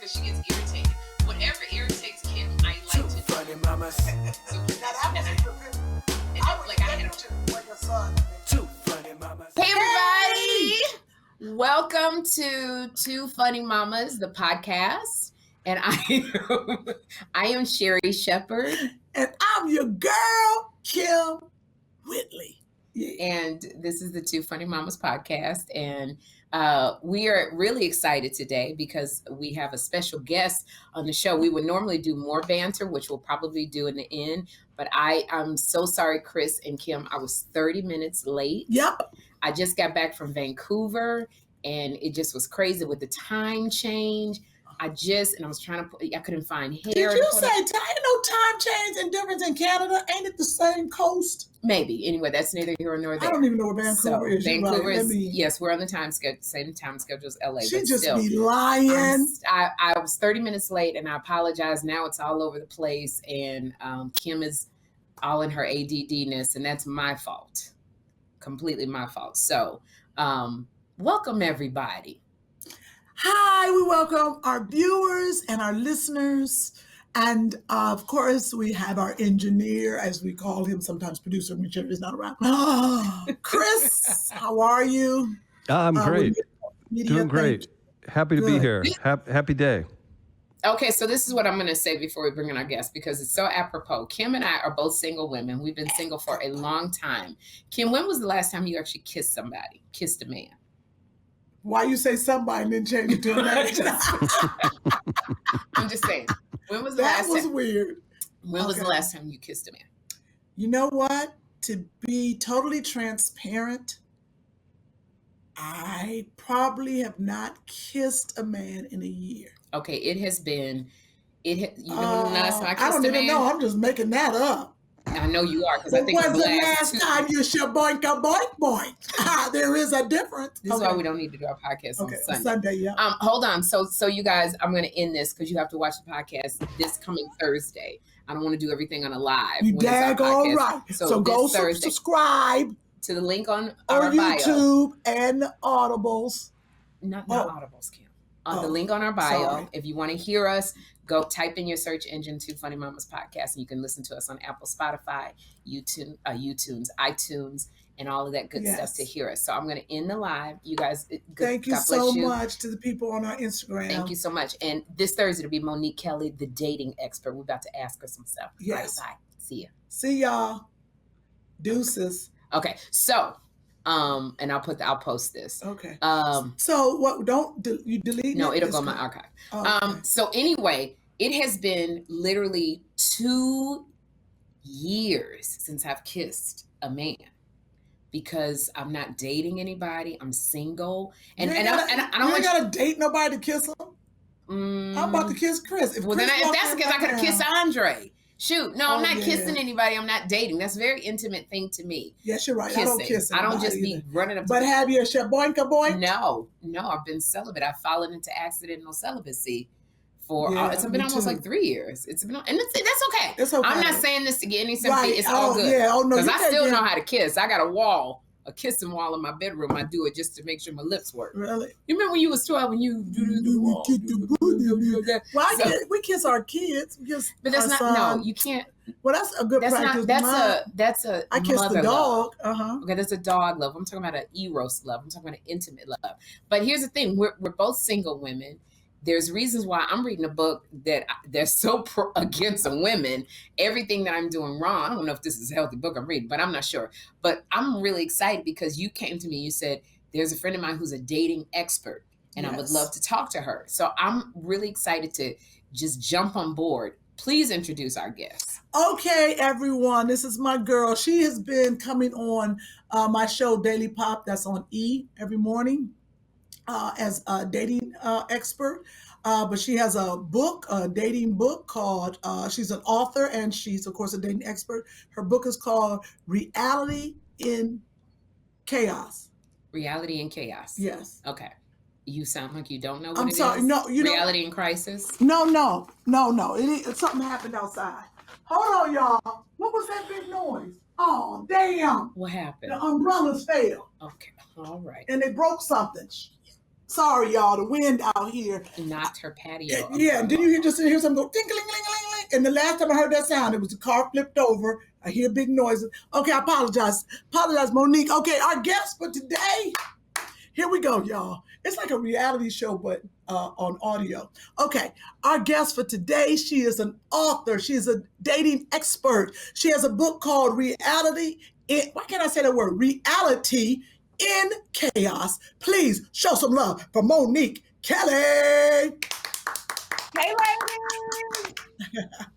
because she gets irritated. Whatever irritates Kym, I like to do. Funny mamas. So, Two funny mamas. hey everybody! Welcome to Two Funny Mamas, the podcast. And I am Sherri Shepherd. And I'm your girl, Kym Whitley. Yeah. And this is the Two Funny Mamas podcast. And we are really excited today because we have a special guest on the show. We would normally do more banter, which we'll probably do in the end. But I'm so sorry, Chris and Kym. I was 30 minutes late. Yep. I just got back from Vancouver and it just was crazy with the time change. I was trying to I couldn't find hair. Did you say, ain't no time change and difference in Canada? Ain't it the same coast? Maybe. Anyway, that's neither here nor there. I don't even know where Vancouver is. Vancouver is, yes, we're on the same time schedule as LA. She but just still, be lying. I was 30 minutes late and I apologize. Now it's all over the place and Kym is all in her ADD-ness and that's my fault. Completely my fault. So welcome everybody. Hi, we welcome our viewers and our listeners. And of course, we have our engineer, as we call him, sometimes producer, when Sherri's not around. Chris, how are you? I'm great. Doing great. Happy to be here. Happy day. Okay, so this is what I'm going to say before we bring in our guest because it's so apropos. Kym and I are both single women. We've been single for a long time. Kym, when was the last time you actually kissed somebody, kissed a man? Why you say somebody and then change it to a man? I'm just saying. When was the last time? That was weird. When was the last time you kissed a man? You know what? To be totally transparent, I probably have not kissed a man in a year. Okay, you know when the last time I kissed I don't a even man? know. I'm just making that up. I know you are because I think when's the last time you should boink a boink boink? There is a difference. This is why we don't need to do our podcast on Sunday, yeah. Hold on. So you guys, I'm going to end this because you have to watch the podcast this coming Thursday. I don't want to do everything on a live. You daggone right. So go subscribe to the link on our YouTube bio. And the Audibles. Not Audibles, Kym. The link on our bio. Sorry. If you want to hear us, go type in your search engine Two Funny Mamas podcast, and you can listen to us on Apple, Spotify, YouTube, iTunes, and all of that good stuff to hear us. So I'm going to end the live. You guys, thank you so much to the people on our Instagram. Thank you so much. And this Thursday it'll be Monique Kelly, the dating expert. We're about to ask her some stuff. Yes. Bye. See ya. See y'all. Deuces. Okay. So, and I'll post this. Okay. So what? Don't you delete? No, it'll go in my archive. Okay. So anyway, it has been literally 2 years since I've kissed a man because I'm not dating anybody. I'm single, and I don't want gotta date nobody to kiss him. I'm about to kiss Chris. If that's the case, I could have kissed Andre. Shoot, no, I'm not kissing anybody. I'm not dating. That's a very intimate thing to me. Yes, you're right. Kissing. I don't kiss anybody. I don't just be running up. But have you a shaboinka boy? No, I've been celibate. I've fallen into accidental celibacy for it's been almost like 3 years. It's been, and that's okay. It's okay. I'm not saying this to get any sympathy. Right. It's all good. Yeah. Oh no, because I still know how to kiss. I got a kissing wall in my bedroom. I do it just to make sure my lips work. Really? You remember when you was 12 and you we kiss our kids. But that's not. No, you can't. Well, that's a good practice. That's a. I kiss the dog. Okay, that's a dog love. I'm talking about an eros love. I'm talking about an intimate love. But here's the thing: we're both single women. There's reasons why I'm reading a book that they're so against women. Everything that I'm doing wrong. I don't know if this is a healthy book I'm reading, but I'm not sure. But I'm really excited because you came to me. You said there's a friend of mine who's a dating expert, and I would love to talk to her. So I'm really excited to just jump on board. Please introduce our guest. Okay, everyone. This is my girl. She has been coming on my show, Daily Pop, that's on E! Every morning as a dating expert. But she has a book, a dating book called, she's an author and she's, of course, a dating expert. Her book is called Reality in Chaos. Reality in Chaos. Yes. Okay. You sound like you don't know what I'm sorry. is. No, you Reality in Crisis? No. Something happened outside. Hold on, y'all. What was that big noise? Oh, damn. What happened? The umbrellas fell. Okay. All right. And they broke something. Sorry, y'all, the wind out here. Knocked her patio. Yeah, and then you just hear something go ding-a-ling-ling-ling-ling. And the last time I heard that sound, it was the car flipped over. I hear big noises. Okay, I apologize. Apologize, Monique. Okay, our guest for today, here we go, y'all. It's like a reality show, but on audio. Okay, our guest for today, she is an author. She is a dating expert. She has a book called Reality why can't I say that word? Reality in Chaos. Please show some love for Monique Kelly. Hey, ladies.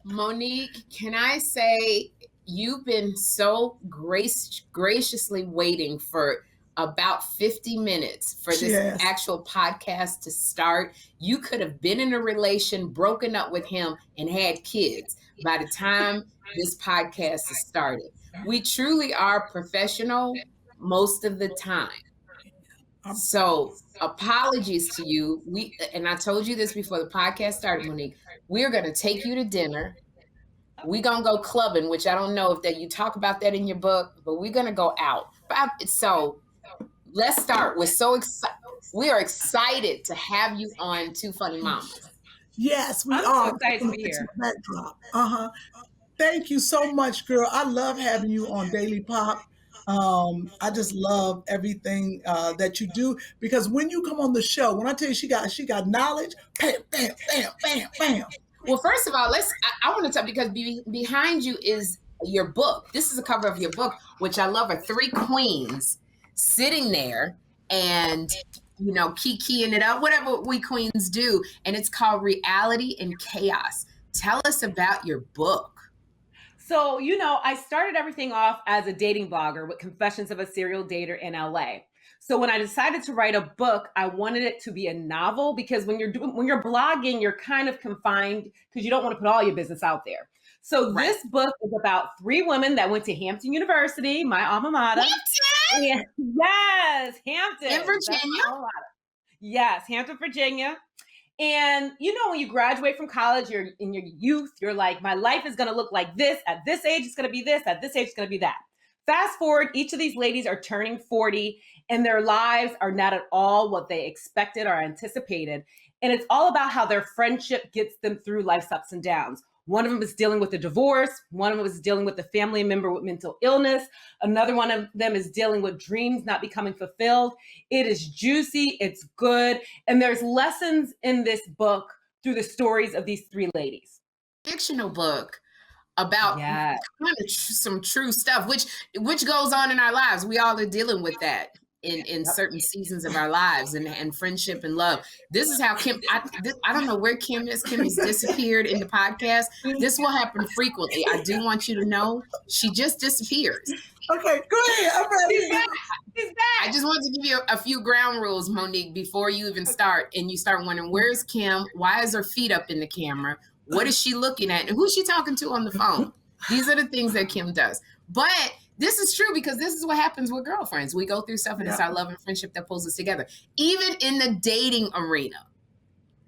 Monique, can I say you've been so graciously waiting for about 50 minutes for this actual podcast to start. You could have been in a relation, broken up with him, and had kids by the time this podcast has started. We truly are professional most of the time. So apologies to you. And I told you this before the podcast started, Monique. We're going to take you to dinner. We're going to go clubbing, which I don't know if that you talk about that in your book, but we're going to go out. So let's start. We are excited to have you on Two Funny Mamas. Yes, we I'm are. So excited to be here. Backdrop. Thank you so much, girl. I love having you on Daily Pop. I just love everything that you do, because when you come on the show, when I tell you she got knowledge, bam, bam, bam, bam, bam. Well, first of all, I want to talk, because behind you is your book. This is a cover of your book, which I love, are three queens sitting there and, kikiing it up, whatever we queens do. And it's called Reality in Chaos. Tell us about your book. So, I started everything off as a dating blogger with Confessions of a Serial Dater in LA. So when I decided to write a book, I wanted it to be a novel, because when you're blogging, you're kind of confined because you don't want to put all your business out there. So This book is about three women that went to Hampton University, my alma mater. Hampton? Yes, Hampton. In Virginia? Yes, Hampton, Virginia. And when you graduate from college, you're in your youth, you're like, my life is going to look like this. At this age, it's going to be this. At this age, it's going to be that. Fast forward, each of these ladies are turning 40, and their lives are not at all what they expected or anticipated. And it's all about how their friendship gets them through life's ups and downs. One of them is dealing with a divorce. One of them is dealing with a family member with mental illness. Another one of them is dealing with dreams not becoming fulfilled. It is juicy. It's good. And there's lessons in this book through the stories of these three ladies. Fictional book about kind of some true stuff, which goes on in our lives. We all are dealing with that in certain seasons of our lives, and friendship and love. This is how Kym, I don't know where Kym is. Kym has disappeared in the podcast. This will happen frequently. I do want you to know she just disappears. Okay, go ahead. I'm ready. She's back. I just wanted to give you a few ground rules, Monique, before you even start, and you start wondering, where's Kym? Why is her feet up in the camera? What is she looking at? And who's she talking to on the phone? These are the things that Kym does. But this is true, because this is what happens with girlfriends. We go through stuff, and it's our love and friendship that pulls us together, even in the dating arena.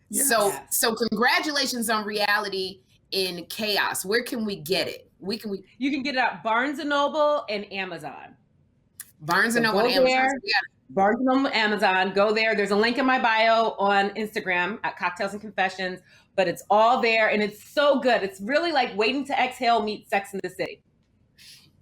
Yes. So congratulations on Reality in Chaos. Where can we get it? You can get it at Barnes & Noble and Amazon. Barnes & Noble and Amazon. Barnes & Noble, Amazon. Go there. There's a link in my bio on Instagram at Cocktails and Confessions, but it's all there, and it's so good. It's really like Waiting to Exhale meets Sex in the City.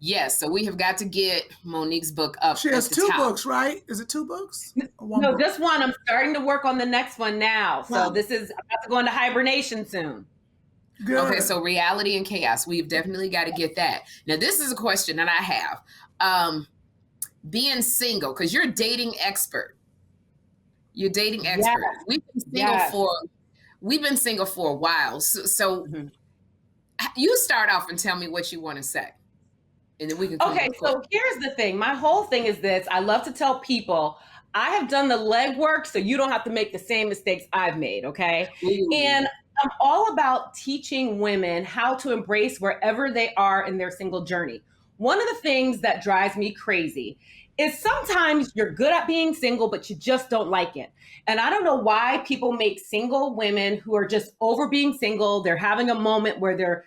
Yes, so we have got to get Monique's book up. She has two books, right? Is it two books? No, just one. I'm starting to work on the next one now. So this is about to go into hibernation soon. Good. Okay, so Reality and Chaos. We've definitely got to get that. Now, this is a question that I have. Being single, because you're a dating expert. You're a dating expert. Yes. We've been single for a while. So you start off and tell me what you want to say. And then we can Okay, so here's the thing. My whole thing is this. I love to tell people I have done the legwork so you don't have to make the same mistakes I've made, okay? Ooh. And I'm all about teaching women how to embrace wherever they are in their single journey. One of the things that drives me crazy is sometimes you're good at being single, but you just don't like it. And I don't know why people make single women who are just over being single, they're having a moment where they're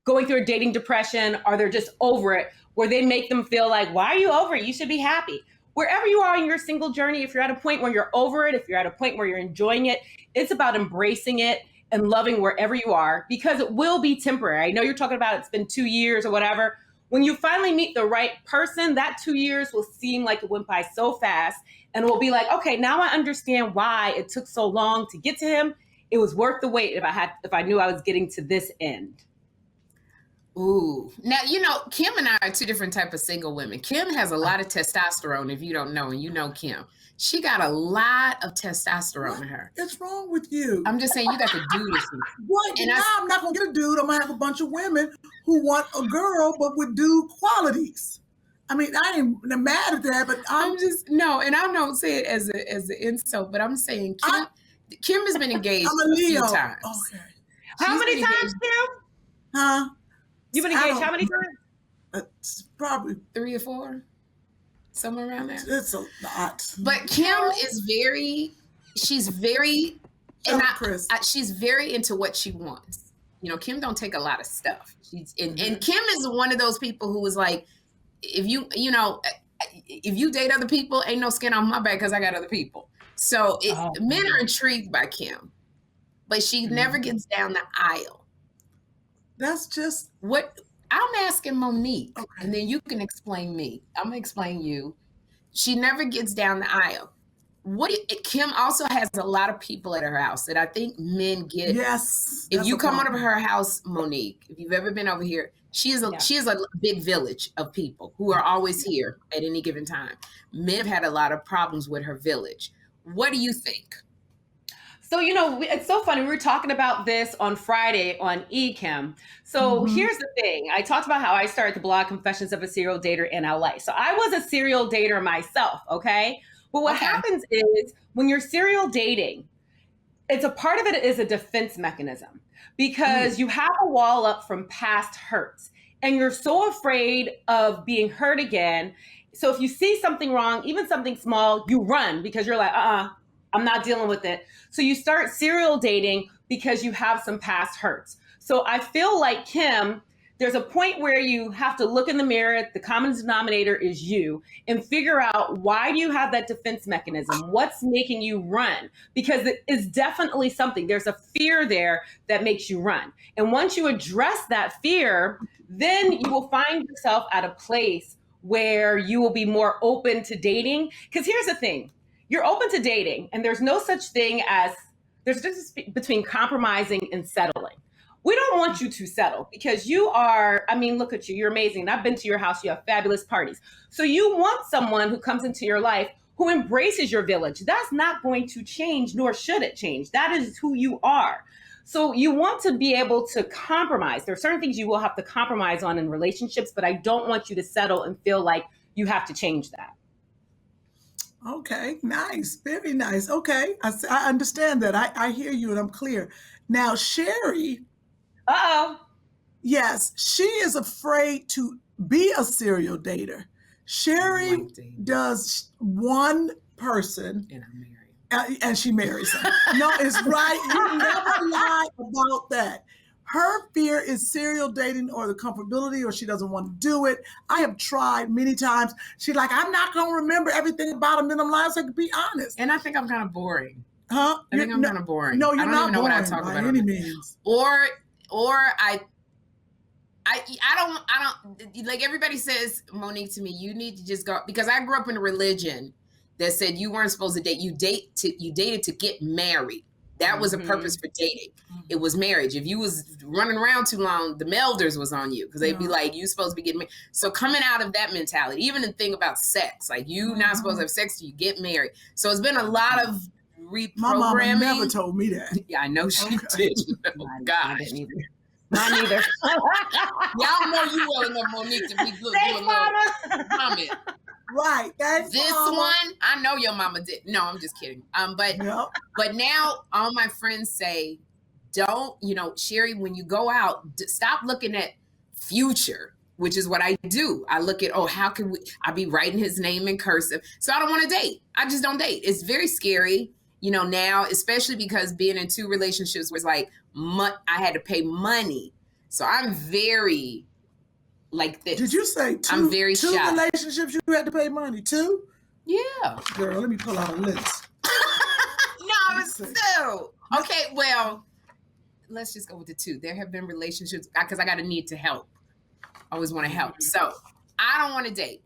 going through a dating depression, or they're just over it, where they make them feel like, why are you over it? You should be happy. wherever you are in your single journey, if you're at a point where you're over it, if you're at a point where you're enjoying it, it's about embracing it and loving wherever you are, because it will be temporary. I know you're talking about it's been 2 years or whatever. When you finally meet the right person, that 2 years will seem like it went by so fast, and it will be like, okay, now I understand why it took so long to get to him. It was worth the wait if I knew I was getting to this end. Ooh. Now, Kym and I are two different type of single women. Kym has a lot of testosterone, if you don't know, and you know Kym. She got a lot of testosterone in her. What's wrong with you? I'm just saying, you got the dude. What? And now I'm not going to get a dude. I'm going to have a bunch of women who want a girl, but with dude qualities. I mean, I ain't mad at that, but I'm just... No, and I don't say it as an insult, but I'm saying Kym has been engaged a few times. Okay. How many times, Kym? Huh? You've been engaged how many times? It's probably 3 or 4. Somewhere around there. It's a lot. But Kym is she's very into what she wants. Kym don't take a lot of stuff. And Kym is one of those people who is like, if you date other people, ain't no skin on my back because I got other people. So men are intrigued by Kym, but she never gets down the aisle. That's just what I'm asking Monique, okay. And then you can explain me. I'm gonna explain you. She never gets down the aisle. Kym also has a lot of people at her house that I think men get. Yes. If you come over to her house, Monique, if you've ever been over here, she is a big village of people who are always here at any given time. Men have had a lot of problems with her village. What do you think? So, it's so funny. We were talking about this on Friday on Kym. So here's the thing. I talked about how I started the blog Confessions of a Serial Dater in LA. So I was a serial dater myself, okay? But what happens is when you're serial dating, it's a part of it is a defense mechanism because you have a wall up from past hurts and you're so afraid of being hurt again. So if you see something wrong, even something small, you run because you're like, I'm not dealing with it. So you start serial dating because you have some past hurts. So I feel like Kym, there's a point where you have to look in the mirror, the common denominator is you, and figure out why do you have that defense mechanism? What's making you run? Because it is definitely something. There's a fear there that makes you run. And once you address that fear, then you will find yourself at a place where you will be more open to dating. Because here's the thing. You're open to dating, and there's no such thing as, there's a difference between compromising and settling. We don't want you to settle because you are, look at you, you're amazing. And I've been to your house, you have fabulous parties. So you want someone who comes into your life who embraces your village. That's not going to change, nor should it change. That is who you are. So you want to be able to compromise. There are certain things you will have to compromise on in relationships, but I don't want you to settle and feel like you have to change that. Okay, nice. Very nice. Okay, I understand that. I hear you and I'm clear. Now, Sherri. Yes, she is afraid to be a serial dater. Sherri does one person. And I'm married. And she marries him. No, it's right. You never lie about that. Her fear is serial dating or the comfortability, or she doesn't want to do it. I have tried many times. She's like, I'm not going to remember everything about him in them lives. I can be honest. And I think I'm kind of boring. Huh? I think I'm kind of boring. No, you're not boring. I don't even know what I talk by about any means. Or I don't, like everybody says, Monique, to me, you need to just go, because I grew up in a religion that said you weren't supposed to date. You dated to get married. That was a purpose for dating. It was marriage. If you was running around too long, the melders was on you because they'd be like, you supposed to be getting married. So coming out of that mentality, even the thing about sex, like you not supposed to have sex till you get married. So it's been a lot of reprogramming. My mama never told me that. Yeah, I know she did. Oh, gosh. Not either. Y'all know you well enough, Monique, to be good. Thanks, Mama. Comment. Right. That's this mama. one, I know your mama did. No, I'm just kidding. But now all my friends say, don't, Sherri, when you go out, stop looking at future, which is what I do. I look at, how can I be writing his name in cursive? So I don't want to date. I just don't date. It's very scary, now, especially because being in 2 relationships was like, I had to pay money. So I'm very like this. Did you say 2? I'm very 2 shy. relationships you had to pay money? 2? Yeah. Girl, let me pull out a list. No, it's two. Okay, well, let's just go with the two. There have been relationships because I got a need to help. I always want to help. So I don't want to date,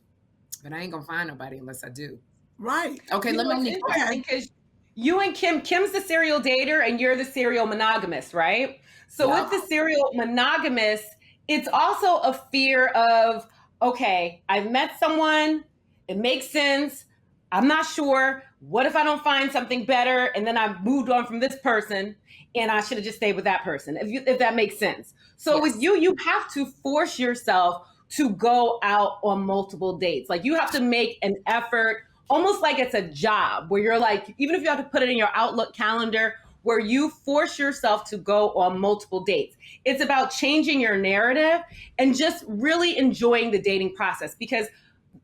but I ain't gonna find nobody unless I do. Right. Okay, let me. Because you and Kim's the serial dater and you're the serial monogamous, right? So with the serial monogamous, it's also a fear of, okay, I've met someone, it makes sense. I'm not sure. What if I don't find something better and then I've moved on from this person and I should have just stayed with that person, if that makes sense. So with you have to force yourself to go out on multiple dates. Like you have to make an effort, almost like it's a job where you're like, even if you have to put it in your Outlook calendar, where you force yourself to go on multiple dates. It's about changing your narrative and just really enjoying the dating process. Because,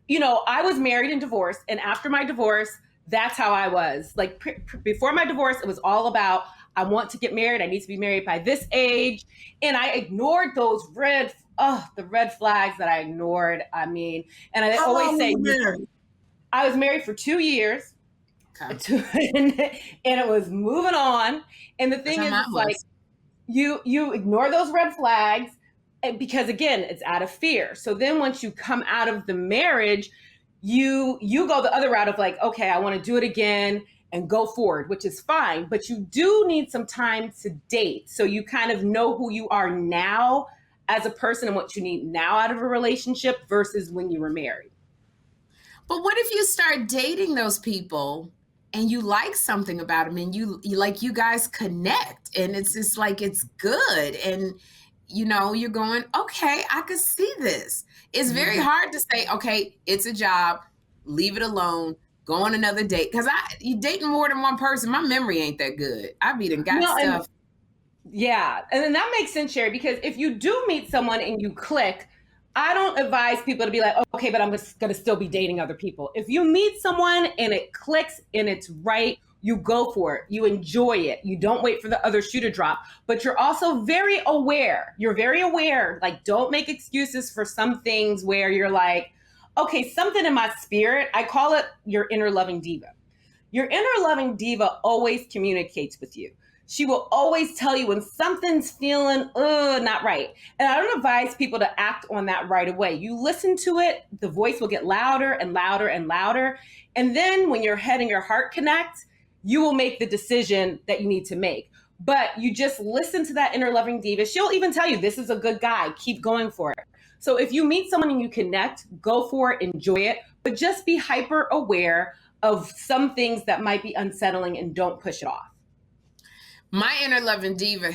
you know, I was married and divorced, and after my divorce, that's how I was. Like before my divorce, it was all about, I want to get married. I need to be married by this age. And I ignored those the red flags that I ignored. I mean, and I always say, I was married for 2 years. Okay. And it was moving on. And the thing is, like, you ignore those red flags because, again, it's out of fear. So then once you come out of the marriage, you go the other route of like, okay, I want to do it again and go forward, which is fine. But you do need some time to date. So you kind of know who you are now as a person and what you need now out of a relationship versus when you were married. But what if you start dating those people and you like something about them and you like, you guys connect and it's just like, it's good. And, you know, you're going, okay, I could see this. It's very hard to say, okay, it's a job, leave it alone, go on another date. Because you dating more than one person, my memory ain't that good. I be done got stuff. Yeah. And then that makes sense, Sherri, because if you do meet someone and you click, I don't advise people to be like, okay, but I'm just going to still be dating other people. If you meet someone and it clicks and it's right, you go for it. You enjoy it. You don't wait for the other shoe to drop, but you're also very aware. You're very aware. Like, don't make excuses for some things where you're like, okay, something in my spirit, I call it your inner loving diva. Your inner loving diva always communicates with you. She will always tell you when something's feeling not right. And I don't advise people to act on that right away. You listen to it, the voice will get louder and louder and louder. And then when your head and your heart connect, you will make the decision that you need to make. But you just listen to that inner loving diva. She'll even tell you, this is a good guy, keep going for it. So if you meet someone and you connect, go for it, enjoy it, but just be hyper aware of some things that might be unsettling and don't push it off. My inner loving diva,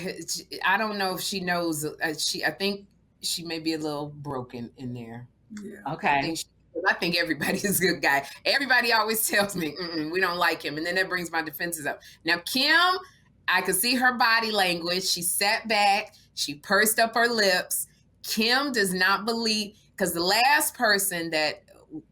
I don't know if she knows. I think she may be a little broken in there. Yeah. Okay. I think everybody's a good guy. Everybody always tells me, we don't like him. And then that brings my defenses up. Now, Kym, I could see her body language. She sat back. She pursed up her lips. Kym does not believe, because the last person that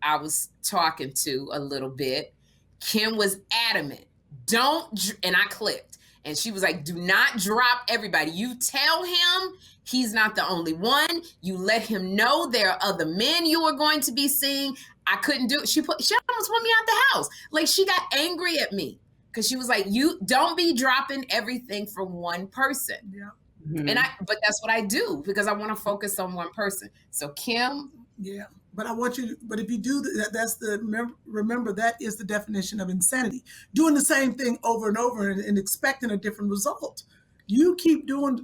I was talking to a little bit, Kym was adamant. And I clicked. And she was like, do not drop everybody. You tell him he's not the only one. You let him know there are other men you are going to be seeing. I couldn't do it. She almost put me out the house. Like, she got angry at me because she was like, you don't be dropping everything from one person. Yeah. Mm-hmm. But that's what I do because I want to focus on one person. So Kym. Yeah. But if you do that, remember that is the definition of insanity. Doing the same thing over and over and expecting a different result. You keep doing,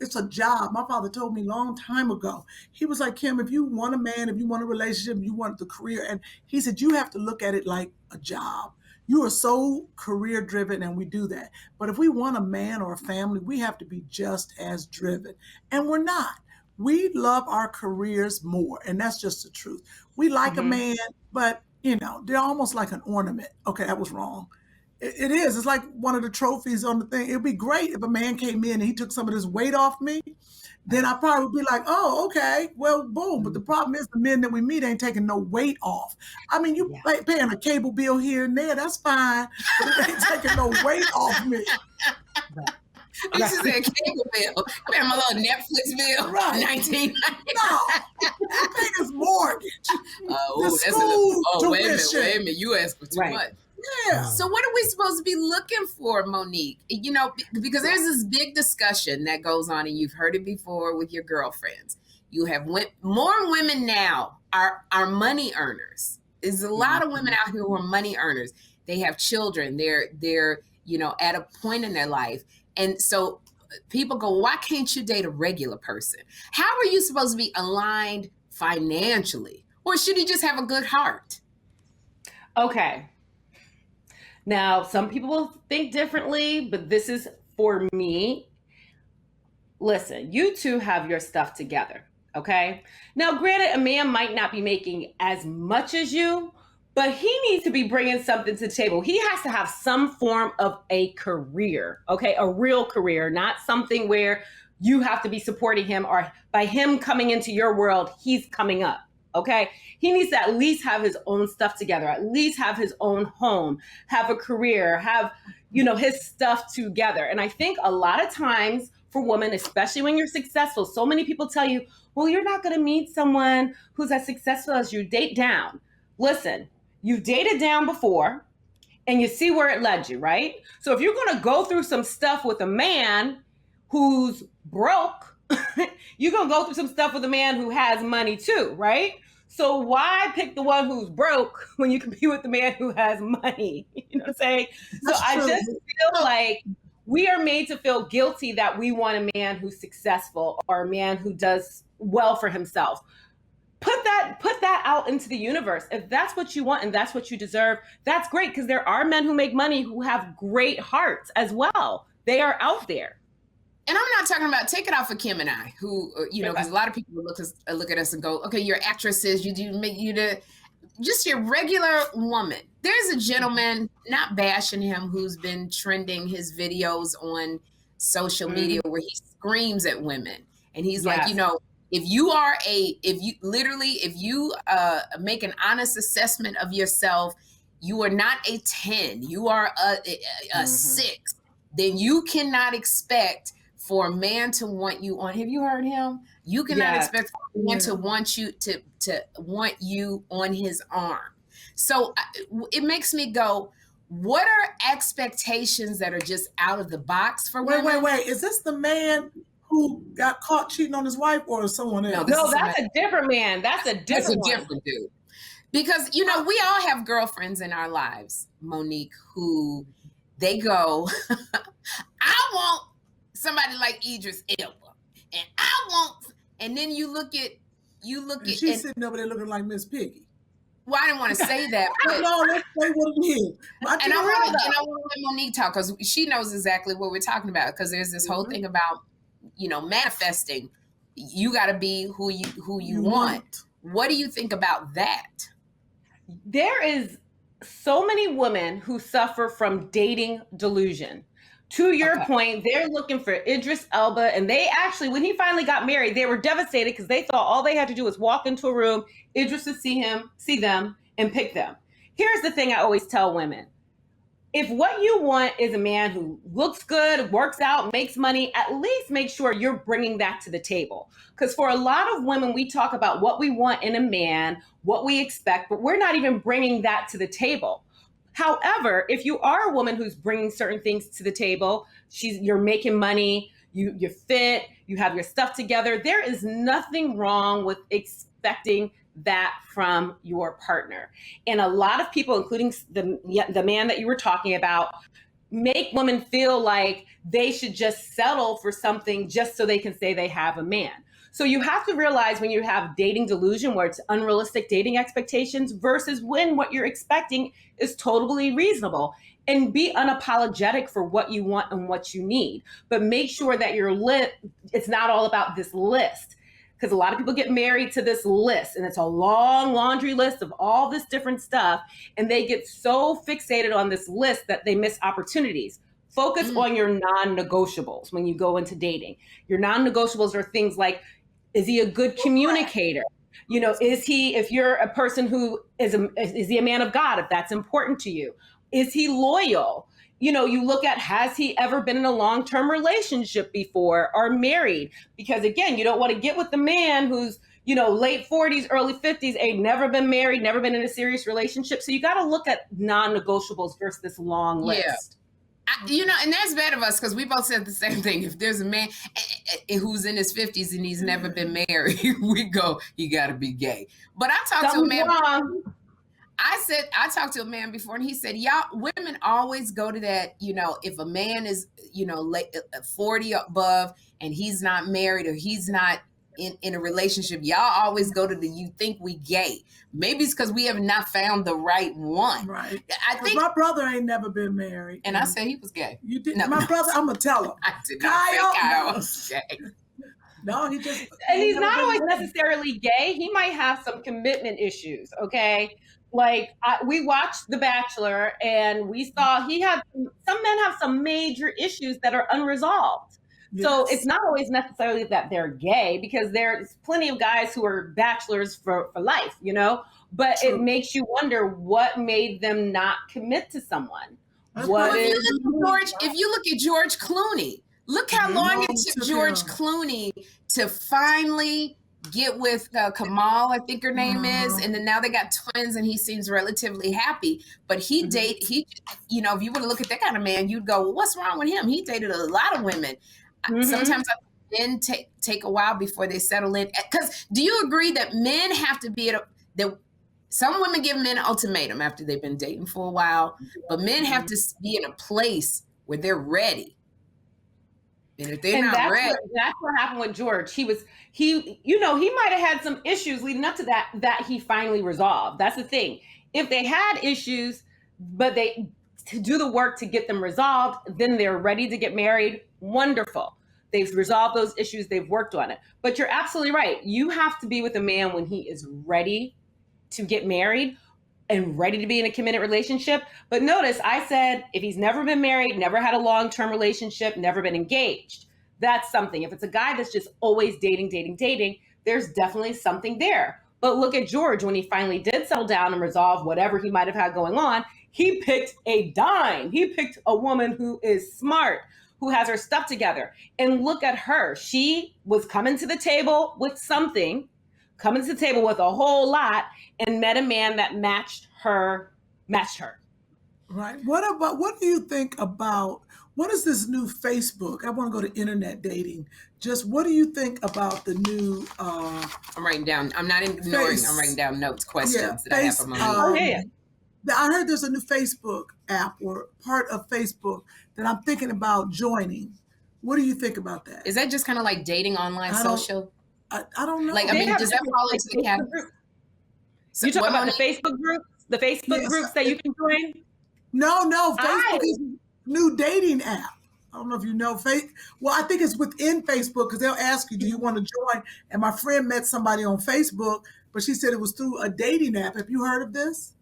it's a job. My father told me a long time ago, he was like, Kym, if you want a man, if you want a relationship, you want the career. And he said, you have to look at it like a job. You are so career driven and we do that. But if we want a man or a family, we have to be just as driven. And we're not. We love our careers more, and that's just the truth. We like a man, but, they're almost like an ornament. Okay, that was wrong. It is. It's like one of the trophies on the thing. It'd be great if a man came in and he took some of this weight off me. Then I probably would be like, oh, okay, well, boom. But the problem is the men that we meet ain't taking no weight off. I mean, you paying a cable bill here and there, that's fine, but it ain't taking no weight off me. He just said cable bill. I mean, my little Netflix bill. Right. 19. No, you pay his mortgage. Wait a minute. You asked for too much. Yeah. So what are we supposed to be looking for, Monique? You know, because there's this big discussion that goes on, and you've heard it before with your girlfriends. You have more women now are money earners. There's a lot of women out here who are money earners. They have children. They're you know, at a point in their life. And so people go, why can't you date a regular person? How are you supposed to be aligned financially? Or should he just have a good heart? Okay. Now, some people will think differently, but this is for me. Listen, you two have your stuff together, okay? Now, granted, a man might not be making as much as you, but he needs to be bringing something to the table. He has to have some form of a career, okay? A real career, not something where you have to be supporting him, or by him coming into your world, he's coming up, okay? He needs to at least have his own stuff together, at least have his own home, have a career, have, you know, his stuff together. And I think a lot of times for women, especially when you're successful, so many people tell you, well, you're not going to meet someone who's as successful as you. Date down. Listen, you've dated down before and you see where it led you, right? So if you're going to go through some stuff with a man who's broke, you're going to go through some stuff with a man who has money too, right? So why pick the one who's broke when you can be with the man who has money? You know what I'm saying? So I just feel like we are made to feel guilty that we want a man who's successful or a man who does well for himself. Put that out into the universe. If that's what you want and that's what you deserve, that's great, because there are men who make money who have great hearts as well. They are out there. And I'm not talking about, take it off of Kym and I, who, you know, because a lot of people look at us and go, okay, you're actresses, just your regular woman. There's a gentleman, not bashing him, who's been trending his videos on social media where he screams at women. And he's like, you know, if you make an honest assessment of yourself, you are not a 10, you are a 6, then you cannot expect for a man to want you on. Have you heard him? You cannot expect for a man to want you to want you on his arm. So it makes me go, what are expectations that are just out of the box for women? Wait. Is this the man who got caught cheating on his wife, or someone else? No, that's a different man. That's a different dude. Because, you know, we all have girlfriends in our lives, Monique, who they go, I want somebody like Idris Elba, and I want, and then you look at, she's sitting over there looking like Miss Piggy. Well, I didn't want to say that. But, no, let's say what it is. And I want to let Monique talk, because she knows exactly what we're talking about. Because there's this whole thing about, you know, manifesting. You got to be who you want. What do you think about that? There is so many women who suffer from dating delusion. To your point, they're looking for Idris Elba, and they actually, when he finally got married, they were devastated because they thought all they had to do was walk into a room, Idris would see them, and pick them. Here's the thing I always tell women. If what you want is a man who looks good, works out, makes money, at least make sure you're bringing that to the table. Because for a lot of women, we talk about what we want in a man, what we expect, but we're not even bringing that to the table. However, if you are a woman who's bringing certain things to the table, you're making money, you're fit, you have your stuff together, there is nothing wrong with expecting that from your partner. And a lot of people, including the man that you were talking about, make women feel like they should just settle for something just so they can say they have a man. So you have to realize when you have dating delusion, where it's unrealistic dating expectations, versus when what you're expecting is totally reasonable, and be unapologetic for what you want and what you need. But make sure that it's not all about this list. Because a lot of people get married to this list, and it's a long laundry list of all this different stuff. And they get so fixated on this list that they miss opportunities. Focus on your non-negotiables when you go into dating. Your non-negotiables are things like, is he a good communicator? You know, if you're a person who is he a man of God, if that's important to you? Is he loyal? you look at, has he ever been in a long-term relationship before or married? Because again, you don't want to get with the man who's, late 40s, early 50s, ain't never been married, never been in a serious relationship. So you got to look at non-negotiables versus this long list. And that's bad of us because we both said the same thing. If there's a man who's in his 50s and he's never been married, we go, he got to be gay. But I talked to a man. I talked to a man before and he said, y'all women always go to that, if a man is, late 40 above and he's not married or he's not in a relationship, y'all always go to you think we gay. Maybe it's because we have not found the right one. Right. I think my brother ain't never been married. And I said he was gay. You did? No, my brother, I'm going to tell him. I did not say Kyle was gay. No, he just... And he's not always necessarily gay. He might have some commitment issues, okay? Like we watched The Bachelor and we saw some men have some major issues that are unresolved. Yes. So it's not always necessarily that they're gay because there's plenty of guys who are bachelors for life, but True. It makes you wonder what made them not commit to someone. If you look at George Clooney, look how long it took George Clooney to finally get with Kamal, I think her name is, and then now they got twins and he seems relatively happy, but if you were to look at that kind of man, you'd go, well, what's wrong with him? He dated a lot of women. Sometimes men take a while before they settle in, because do you agree that men have to be some women give men an ultimatum after they've been dating for a while, but men have to be in a place where they're ready. And if they're not ready, that's what happened with George. He might have had some issues leading up to that he finally resolved. That's the thing. If they had issues, but they to do the work to get them resolved, then they're ready to get married. Wonderful. They've resolved those issues. They've worked on it. But you're absolutely right. You have to be with a man when he is ready to get married and ready to be in a committed relationship. But notice I said, if he's never been married, never had a long-term relationship, never been engaged, that's something. If it's a guy that's just always dating, there's definitely something there. But look at George, when he finally did settle down and resolve whatever he might have had going on, he picked a dime. He picked a woman who is smart, who has her stuff together. And look at her. She was coming to the table with something, coming to the table with a whole lot, and met a man that matched her. Right. What do you think about, what is this new Facebook? I want to go to internet dating. Just what do you think about the new... I'm writing down, I'm not ignoring, I'm writing down notes, questions that I have from I heard there's a new Facebook app or part of Facebook that I'm thinking about joining. What do you think about that? Is that just kind of like dating online social? I don't know. Like, I mean, does that fall into the category? So you talk about the Facebook groups? The Facebook groups that you can join? No. Facebook is a new dating app. I don't know if you know. Well, I think it's within Facebook because they'll ask you, do you want to join? And my friend met somebody on Facebook, but she said it was through a dating app. Have you heard of this?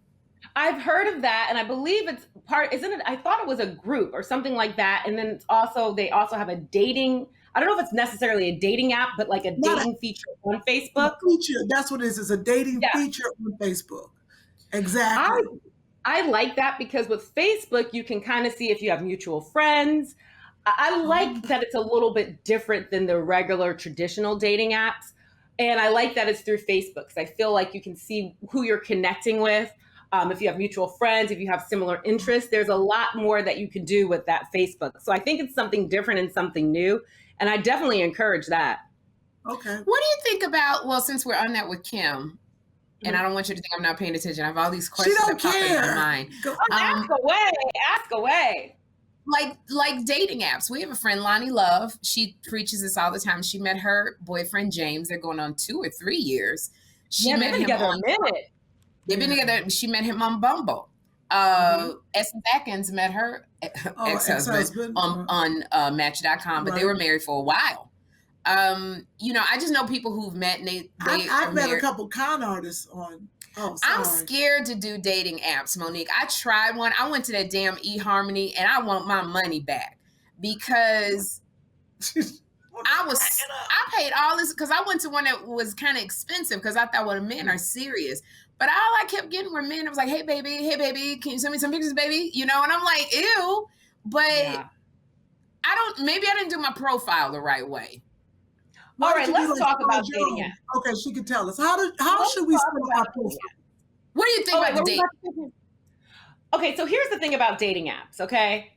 I've heard of that, and I believe it's isn't it? I thought it was a group or something like that. And then they also have a dating, I don't know if it's necessarily a dating app, but like a dating feature on Facebook. Feature, that's what it is. It's a dating feature on Facebook. Exactly. I like that because with Facebook, you can kind of see if you have mutual friends. I like that it's a little bit different than the regular traditional dating apps. And I like that it's through Facebook because I feel like you can see who you're connecting with. If you have mutual friends, if you have similar interests, there's a lot more that you can do with that Facebook. So I think it's something different and something new. And I definitely encourage that. Okay. What do you think about, well, since we're on that with Kym, and I don't want you to think I'm not paying attention. I have all these questions that pop in my mind. Ask away. Like dating apps. We have a friend, Lonnie Love. She preaches this all the time. She met her boyfriend, James. They're going on 2 or 3 years. She met him together a minute. They've been together. She met him on Bumble. Essence Atkins met her ex-husband on Match.com, but they were married for a while. I just know people who've met and I've met a couple con artists on. I'm scared to do dating apps, Monique. I tried one. I went to that damn eHarmony and I want my money back because I paid all this because I went to one that was kind of expensive because I thought, well, men are serious. But all I kept getting were men. I was like, hey, baby, can you send me some pictures, baby? And I'm like, ew. but maybe I didn't do my profile the right way. All right, let's talk about dating apps. Okay, she can tell us. How should we start our profile? What do you think about the dating? Okay, so here's the thing about dating apps, okay?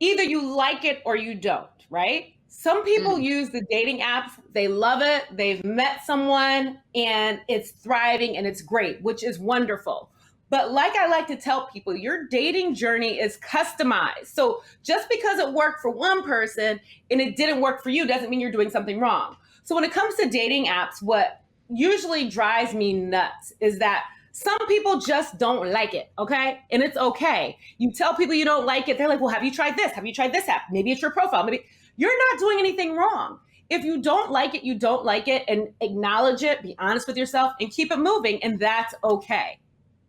Either you like it or you don't, right? Some people use the dating apps, they love it, they've met someone, and it's thriving and it's great, which is wonderful. But like I like to tell people, your dating journey is customized. So just because it worked for one person and it didn't work for you doesn't mean you're doing something wrong. So when it comes to dating apps, what usually drives me nuts is that some people just don't like it, okay? And it's okay. You tell people you don't like it, they're like, well, have you tried this? Have you tried this app? Maybe it's your profile. Maybe you're not doing anything wrong. If you don't like it, you don't like it, and acknowledge it, be honest with yourself, and keep it moving, and that's okay.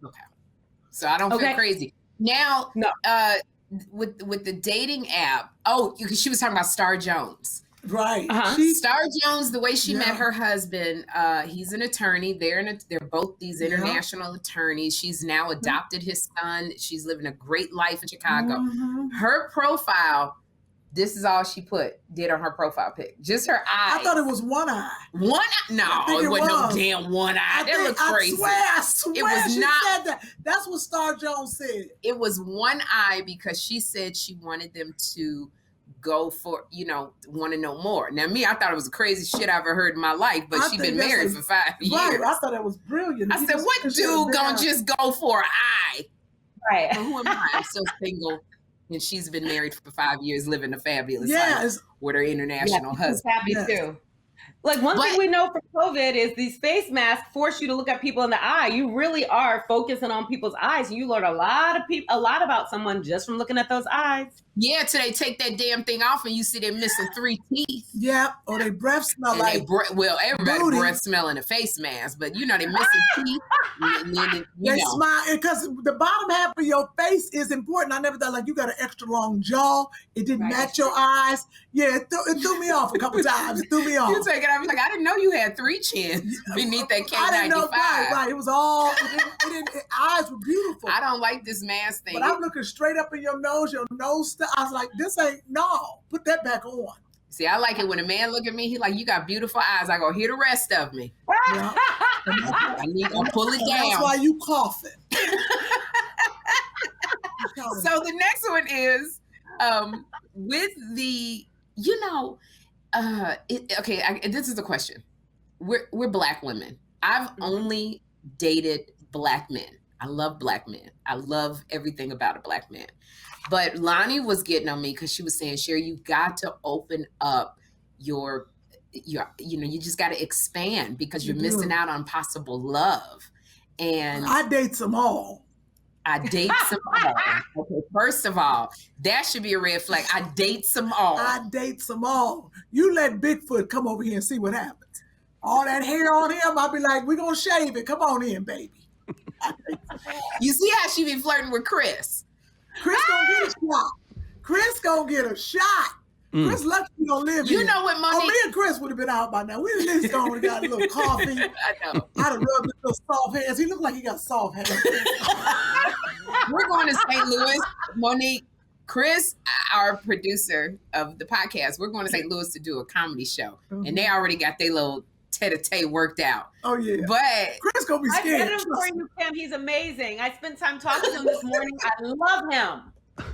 Okay. So I don't feel crazy. Now, with the dating app, she was talking about Star Jones. Right. Star Jones, the way she met her husband, he's an attorney. They're both these international attorneys. She's now adopted his son. She's living a great life in Chicago. Her profile, this is all she did on her profile pic. Just her eyes. I thought it was one eye. One eye? No, it wasn't no damn one eye. That looked crazy. I swear, it was she not, said that. That's what Star Jones said. It was one eye because she said she wanted them to go for, want to know more. Now, me, I thought it was the craziest shit I've ever heard in my life, but she's been married for 5 years. Right, I thought that was brilliant. I said, what dude gonna just go for an eye? Right. Well, who am I? I'm still single. And she's been married for 5 years, living a fabulous life with her international husband. Happy too. Like one thing we know from COVID is these face masks force you to look at people in the eye. You really are focusing on people's eyes. You learn a lot about someone just from looking at those eyes. Yeah, till they take that damn thing off and you see they're missing 3 teeth. Yeah, or their breath smell like everybody's breath smelling a face mask, but they're missing teeth. They smile because the bottom half of your face is important. I never thought you got an extra long jaw. It didn't match your eyes. Yeah, it threw me off a couple times. It threw me off. You take it. I was like, I didn't know you had 3 chins beneath that K95. I didn't know. Right. It was all. Eyes were beautiful. I don't like this mask thing. But I'm looking straight up in your nose stuff. I was like, this ain't, put that back on. See, I like it when a man look at me, he like, you got beautiful eyes. I go, here the rest of me. Yeah. I need to pull it down. That's why you coughing. So the next one is with the, this is the question. We're Black women. I've only dated Black men. I love Black men. I love everything about a Black man. But Lonnie was getting on me because she was saying, Sherri, you got to open up you just got to expand because you're missing out on possible love. And I date them all. Okay, first of all, that should be a red flag. I date them all. You let Bigfoot come over here and see what happens. All that hair on him, I'll be like, we're going to shave it. Come on in, baby. You see how she be flirting with Chris? Chris gonna get a shot. Chris lucky he gonna live here. You know what, Monique? Me and Chris would have been out by now. We at least gone and got a little coffee. I know. I'd have rubbed his little soft hands. He looked like he got soft hands. We're going to St. Louis. Monique, Chris, our producer of the podcast, we're going to St. Louis to do a comedy show. And they already got their little tete-a-tete worked out. Oh, yeah. But Chris gonna be scared. I met him for you, Kym. He's amazing. I spent time talking to him this morning. I love him. He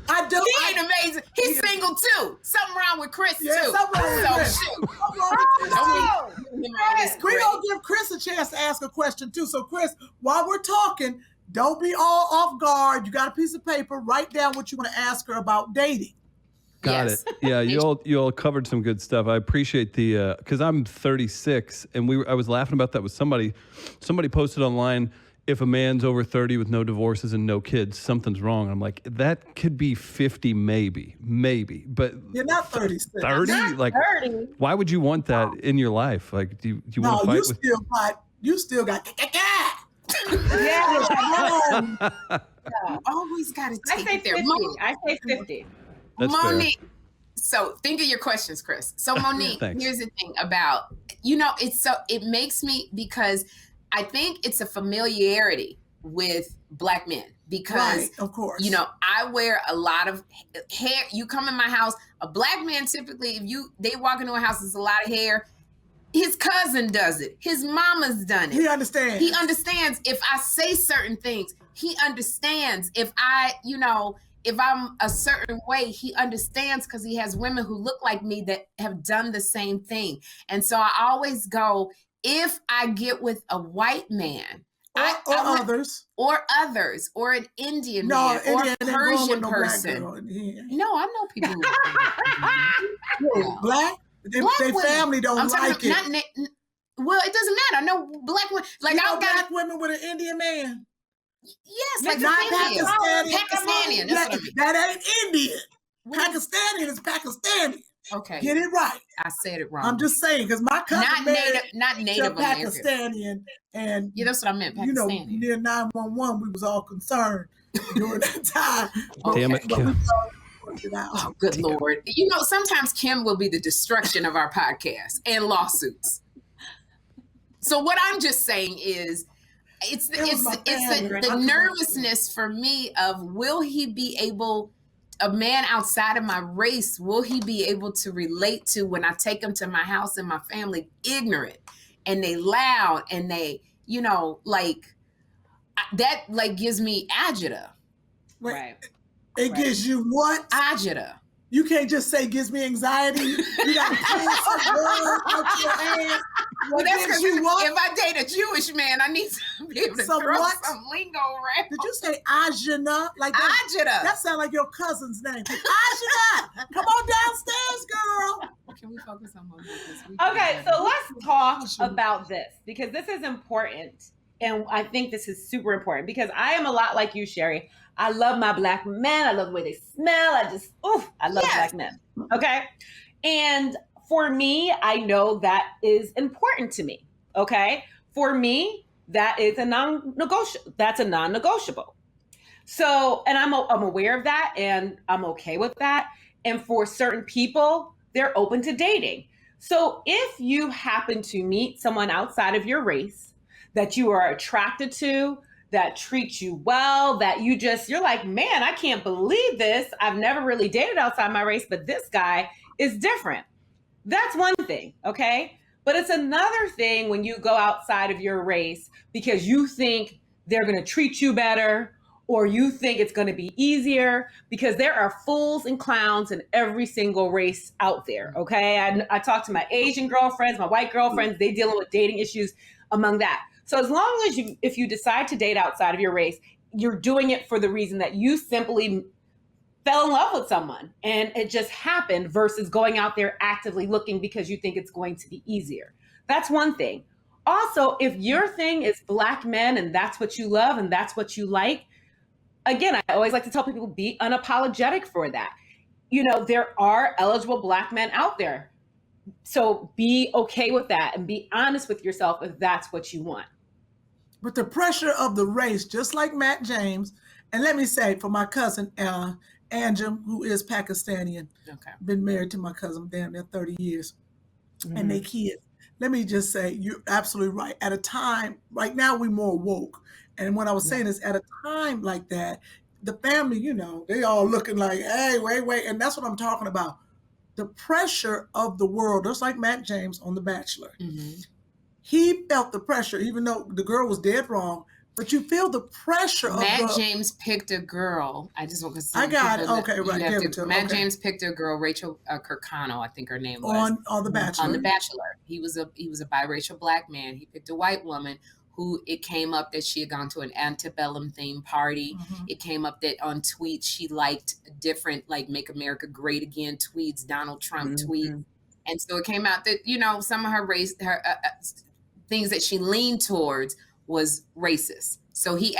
ain't amazing. He's single too. Something wrong with Chris too. Something wrong with Chris. We're gonna give Chris a chance to ask a question too. So Chris, while we're talking, don't be all off guard. You got a piece of paper. Write down what you want to ask her about dating. Got it. Yeah, you all covered some good stuff. I appreciate the because I'm 36, and I was laughing about that with somebody. Somebody posted online, if a man's over 30 with no divorces and no kids, something's wrong. I'm like, that could be 50, maybe, but you're not 36. 30? Like, 30. Why would you want that in your life? Like, do you want to fight with? You still got. Yeah. Always got to take it there. I say 50. That's Monique, fair. So think of your questions, Chris. So Monique, here's the thing about, it makes me, because I think it's a familiarity with Black men because, right, of course, you know, I wear a lot of hair. You come in my house, a Black man typically, if they walk into a house, there's a lot of hair. His cousin does it. His mama's done it. He understands. He understands if I say certain things. He understands if if I'm a certain way, he understands because he has women who look like me that have done the same thing. And so I always go, if I get with a white man, others, or an Indian man, or a Persian person. No, I know people who Black. Their family don't like it. Well, it doesn't matter. I know Black women. Like I got Black women with an Indian man. Yes, like not Pakistani. Pakistani. That ain't Indian. Pakistani is Pakistani. Okay, get it right. I said it wrong. I'm just saying because my cousin not native Pakistani and yeah, that's what I meant. Pakistani. You know, near 911, we was all concerned during that time. Damn it, Kym. Oh, good Lord. You know, sometimes Kym will be the destruction of our podcast and lawsuits. So what I'm just saying is it's the nervousness for me of will he be able, a man outside of my race, will he be able to relate to when I take him to my house and my family ignorant and they loud and they, you know, like that like gives me agita. Right. It gives you what? Agita. You can't just say gives me anxiety. You got to pull some words out your ass. Well, that's because if I date a Jewish man, I need to be able to throw some lingo around. Did you say Ajana? Like Ajita. That sounds like your cousin's name. Ajita, come on downstairs, girl. Can we focus on more this week? Okay, so let's talk about this because this is important. And I think this is super important because I am a lot like you, Sherri. I love my Black men. I love the way they smell. I love Black men. Okay. And for me, I know that is important to me. Okay. For me, that is a non-negotiable. That's a non-negotiable. So, and I'm aware of that and I'm okay with that. And for certain people, they're open to dating. So if you happen to meet someone outside of your race that you are attracted to, that treats you well, that you're like, man, I can't believe this. I've never really dated outside my race, but this guy is different. That's one thing, okay? But it's another thing when you go outside of your race because you think they're gonna treat you better or you think it's gonna be easier because there are fools and clowns in every single race out there, okay? I talk to my Asian girlfriends, my white girlfriends, they dealing with dating issues among that. So as long as if you decide to date outside of your race, you're doing it for the reason that you simply fell in love with someone and it just happened versus going out there actively looking because you think it's going to be easier. That's one thing. Also, if your thing is Black men and that's what you love and that's what you like, again, I always like to tell people be unapologetic for that. You know, there are eligible Black men out there. So be okay with that and be honest with yourself if that's what you want. But the pressure of the race, just like Matt James, and let me say for my cousin, Anjum, who is Pakistani, been married to my cousin damn near 30 years, and they kids. Let me just say, you're absolutely right. At a time, right now we're more woke. And what I was saying is at a time like that, the family, you know, they all looking like, hey, wait. And that's what I'm talking about. The pressure of the world, just like Matt James on The Bachelor. Mm-hmm. He felt the pressure, even though the girl was dead wrong, but you feel the pressure Matt James picked a girl. I just want to say. I got it. Okay, right. Matt James picked a girl, Rachel Kirkconnell, I think her name was. On The Bachelor. On The Bachelor. He was a biracial Black man. He picked a white woman who it came up that she had gone to an antebellum themed party. Mm-hmm. It came up that on tweets she liked different, like Make America Great Again tweets, Donald Trump tweets. And so it came out that, you know, some of her race, things that she leaned towards was racist. So he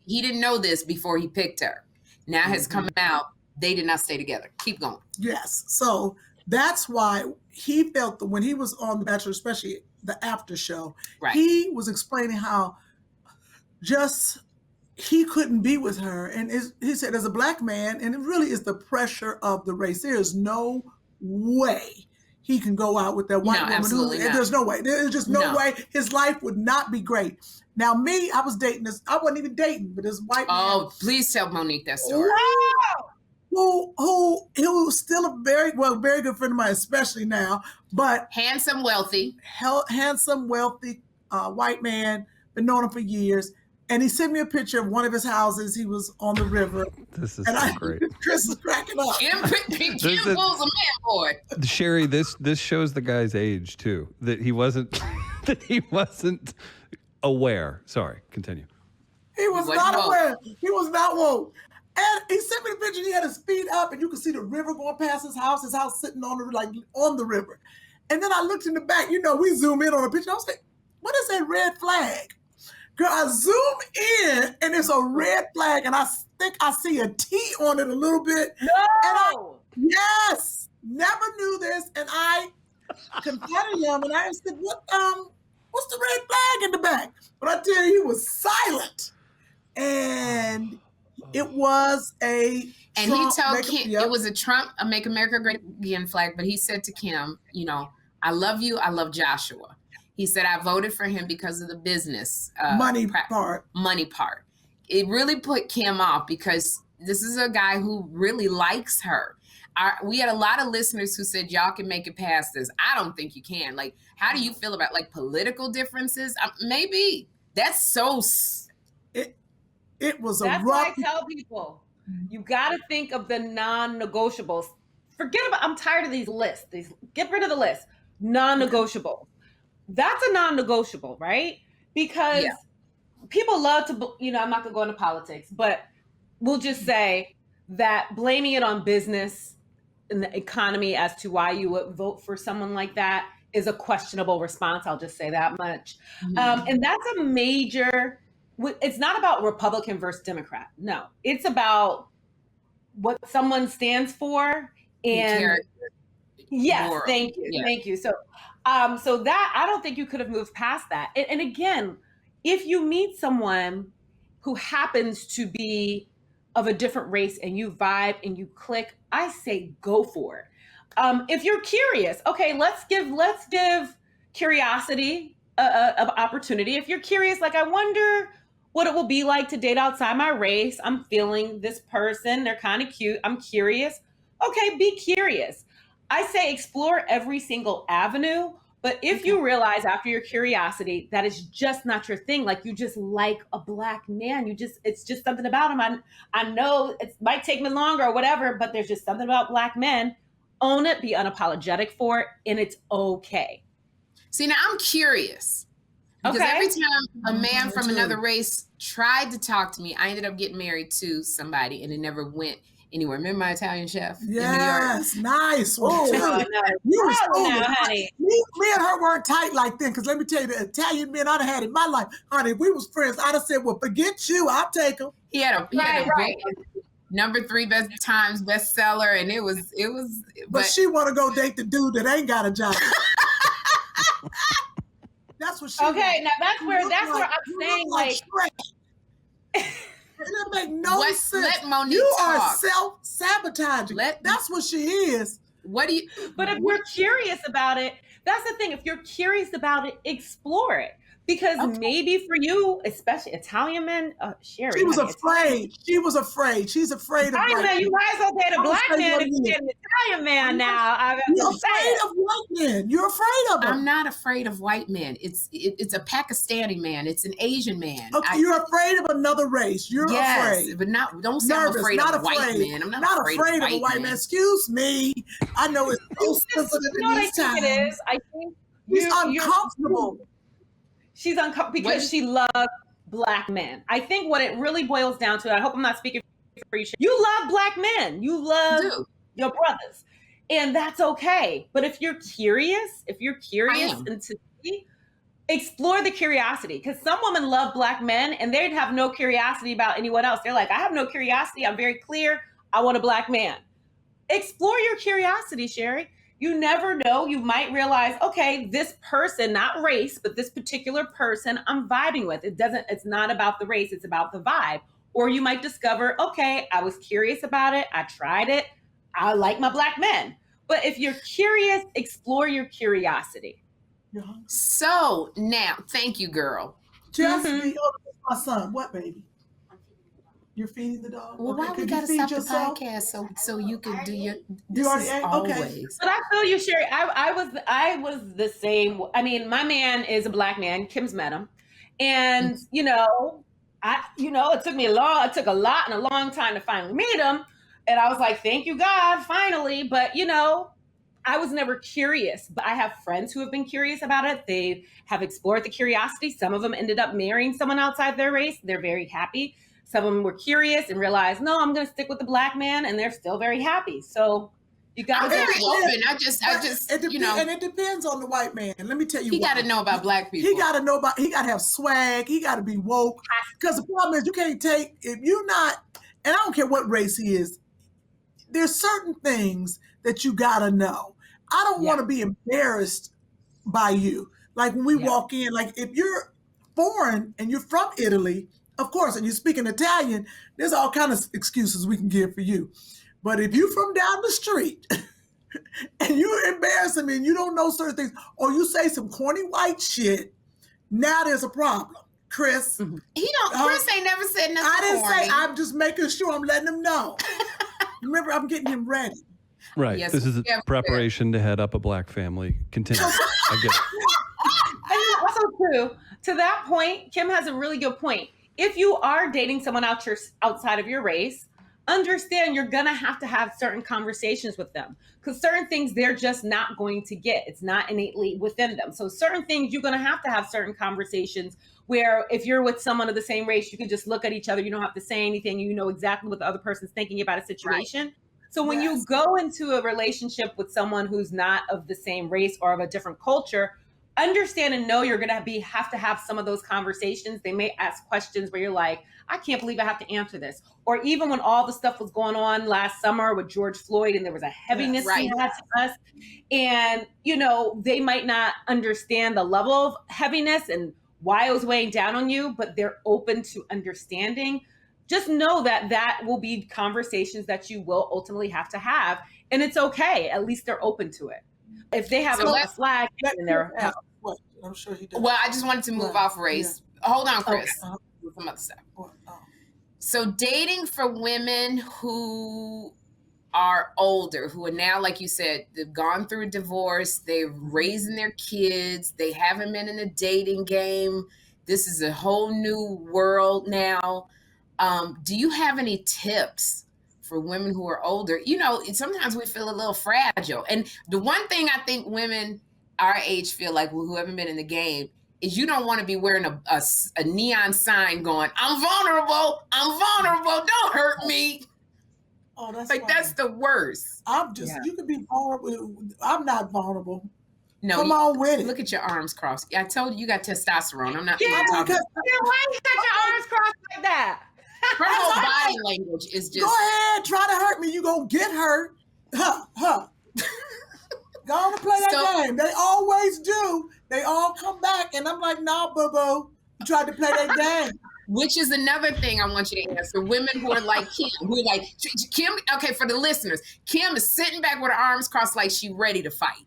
didn't know this before he picked her. Now has come out, they did not stay together. Keep going. Yes. So that's why he felt that when he was on The Bachelor, especially the after show, he was explaining how just he couldn't be with her. And he said, as a Black man, and it really is the pressure of the race, there is no way he can go out with that white woman. Absolutely not. There's no way. There's just no way. His life would not be great. Now, me, I was dating this. I wasn't even dating, but this white man. Oh, please tell Monique that story. Who was still a very good friend of mine, especially now. But handsome, wealthy white man. Been knowing him for years. And he sent me a picture of one of his houses. He was on the river. This is so great. Chris is cracking up. Kym pulls a man board. Sherri, this shows the guy's age too. That he wasn't aware. Sorry, continue. He was not aware. He was not woke. And he sent me the picture. He had his feet up, and you could see the river going past his house. His house sitting on the river. And then I looked in the back. You know, we zoom in on a picture. I was like, "What is that red flag?" Girl, I zoom in, and it's a red flag, and I think I see a T on it a little bit. No. Yes, never knew this, and I confronted him, and I said, "What's the red flag in the back?" But I tell you, he was silent, and it was a. And he told Kym it was a Trump, a Make America Great Again flag, but he said to Kym, you know, "I love you. I love Joshua." He said, "I voted for him because of the business money part. It really put Kym off because this is a guy who really likes her. We had a lot of listeners who said, y'all can make it past this. I don't think you can. Like, how do you feel about like political differences? Maybe that's so. It was That's a rough. why I tell people, you got to think of the non-negotiables. I'm tired of these lists. Get rid of the list. Non-negotiables. That's a non-negotiable, right? Because people love to, I'm not going to go into politics, but we'll just say that blaming it on business and the economy as to why you would vote for someone like that is a questionable response. I'll just say that much. Mm-hmm. And that's a major, it's not about Republican versus Democrat. No, it's about what someone stands for. And yes, thank you. Yeah. Thank you. So that, I don't think you could have moved past that. And again, if you meet someone who happens to be of a different race and you vibe and you click, I say go for it. If you're curious, okay, let's give curiosity an opportunity. If you're curious, like, I wonder what it will be like to date outside my race. I'm feeling this person. They're kind of cute. I'm curious. Okay, be curious. I say explore every single avenue, but if you realize after your curiosity that it's just not your thing, like you just like a black man, it's just something about him. I know it might take me longer or whatever, but there's just something about black men. Own it, be unapologetic for it, and it's okay. See, now I'm curious because every time a man from another race tried to talk to me, I ended up getting married to somebody and it never went anywhere. Remember my Italian chef? Yes, nice one. Oh, you were now, honey. Me and her weren't tight like that, because let me tell you, the Italian men I'd have had in my life, honey, if we was friends, I'd have said, well, forget you, I'll take him. He had a big number 3 bestseller, and it was. But she want to go date the dude that ain't got a job. That's what she. Okay, now that's where I'm saying like. It doesn't make no sense. Let Monique you talk. are self-sabotaging. That's what she is. What do you? But if you're curious about it, that's the thing. If you're curious about it, explore it. Because maybe for you, especially Italian men, Sherri. She was afraid. She's afraid of I know you might as well date a black man if you get an Italian man now. You're afraid of white men. You're afraid of them. I'm not afraid of white men. It's a Pakistani man. It's an Asian man. Okay, you're afraid of another race. You're afraid. But don't say I'm afraid of a white man. I'm not afraid of a white man. Excuse me. I know it's so sensitive in these times. It is. I think he's uncomfortable. She's uncomfortable because she loves black men. I think what it really boils down to, I hope I'm not speaking for you, you love black men. You love your brothers. And that's okay. But if you're curious and to see, explore the curiosity. Because some women love black men and they'd have no curiosity about anyone else. They're like, I have no curiosity. I'm very clear. I want a black man. Explore your curiosity, Sherri. You never know. You might realize, okay, this person, not race, but this particular person I'm vibing with. It's not about the race. It's about the vibe. Or you might discover, okay, I was curious about it. I tried it. I like my black men. But if you're curious, explore your curiosity. So now, thank you, girl. Just my son. What, baby? You're feeding the dog? Well, okay. why we gotta stop the podcast so you can do your? This is always. But I feel you, Sherri. I was the same. I mean, my man is a Black man. Kym's met him, and it took me it took a lot and a long time to finally meet him, and I was like, thank you, God, finally. But I was never curious, but I have friends who have been curious about it. They have explored the curiosity. Some of them ended up marrying someone outside their race. They're very happy. Some of them were curious and realized, no, I'm going to stick with the Black man, and they're still very happy. So you got to be open. I just, and it depends on the white man. Let me tell you, he got to know about Black people. He got to have swag. He got to be woke. Because the problem is, you can't take, if you're not, and I don't care what race he is, there's certain things that you got to know. I don't want to be embarrassed by you. Like when we walk in, like if you're foreign and you're from Italy, of course, and you're speaking Italian, there's all kinds of excuses we can give for you. But if you're from down the street and you're embarrassing me and you don't know certain things, or you say some corny white shit, now there's a problem. Chris. Chris ain't never said nothing. I didn't corny. say, I'm just making sure I'm letting him know. Remember, I'm getting him ready. Right. Yes, this is a preparation to head up a Black family. Continue. I get it. And also, too, to that point, Kym has a really good point. If you are dating someone outside of your race, understand you're going to have certain conversations with them, because certain things they're just not going to get. It's not innately within them. So certain things you're going to have certain conversations where if you're with someone of the same race, you can just look at each other. You don't have to say anything. You know exactly what the other person's thinking about a situation. Right. So when you go into a relationship with someone who's not of the same race or of a different culture, understand and know you're going to have to have some of those conversations. They may ask questions where you're like, I can't believe I have to answer this. Or even when all the stuff was going on last summer with George Floyd and there was a heaviness he had to us. And, they might not understand the level of heaviness and why it was weighing down on you, but they're open to understanding. Just know that will be conversations that you will ultimately have to have. And it's okay. At least they're open to it. If they have a flag in their house. I'm sure he does. Well, I just wanted to move off race. Yeah. Hold on, Chris. Okay. Some other stuff. So dating for women who are older, who are now, like you said, they've gone through a divorce, they're raising their kids, they haven't been in a dating game. This is a whole new world now. Do you have any tips for women who are older? Sometimes we feel a little fragile. And the one thing I think women our age feel like, who haven't been in the game, is you don't want to be wearing a neon sign going, I'm vulnerable, don't hurt me. Oh, that's like, that's the worst. You could be vulnerable. I'm not vulnerable. No, come on with it. Look at your arms crossed. I told you got testosterone. I'm not talking. Why you got your arms crossed like that? Her whole body language is just. Go ahead, try to hurt me. You gonna get hurt. Go on and play that game. They always do. They all come back, and I'm like, nah, boo-boo. You tried to play that game. Which is another thing I want you to answer. Women who are like Kym, who are like, Kym, okay, for the listeners, Kym is sitting back with her arms crossed like she ready to fight.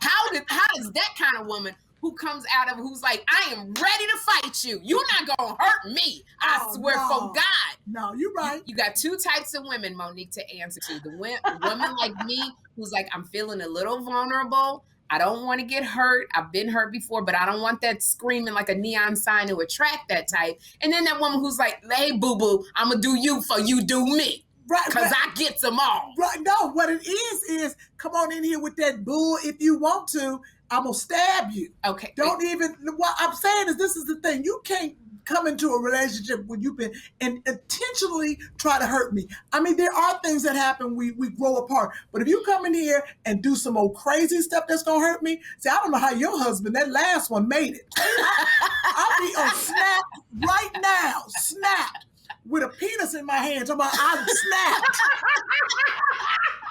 How does that kind of woman who comes out of, who's like, I am ready to fight you. You're not going to hurt me. I swear for God. No, you're right. You got two types of women, Monique, to answer to. The woman like me, who's like, I'm feeling a little vulnerable. I don't want to get hurt. I've been hurt before, but I don't want that screaming like a neon sign to attract that type. And then that woman who's like, hey, boo-boo, I'm going to do you for you do me. Right. Because I get them all. Right. No, what it is come on in here with that bull if you want to. I'm going to stab you. Okay. Don't even, what I'm saying is, this is the thing. You can't come into a relationship when you've been and intentionally try to hurt me. I mean, there are things that happen. We grow apart. But if you come in here and do some old crazy stuff that's going to hurt me, see, I don't know how your husband, that last one, made it. I'll be on snap right now. Snap. With a penis in my hand. I'm snapped.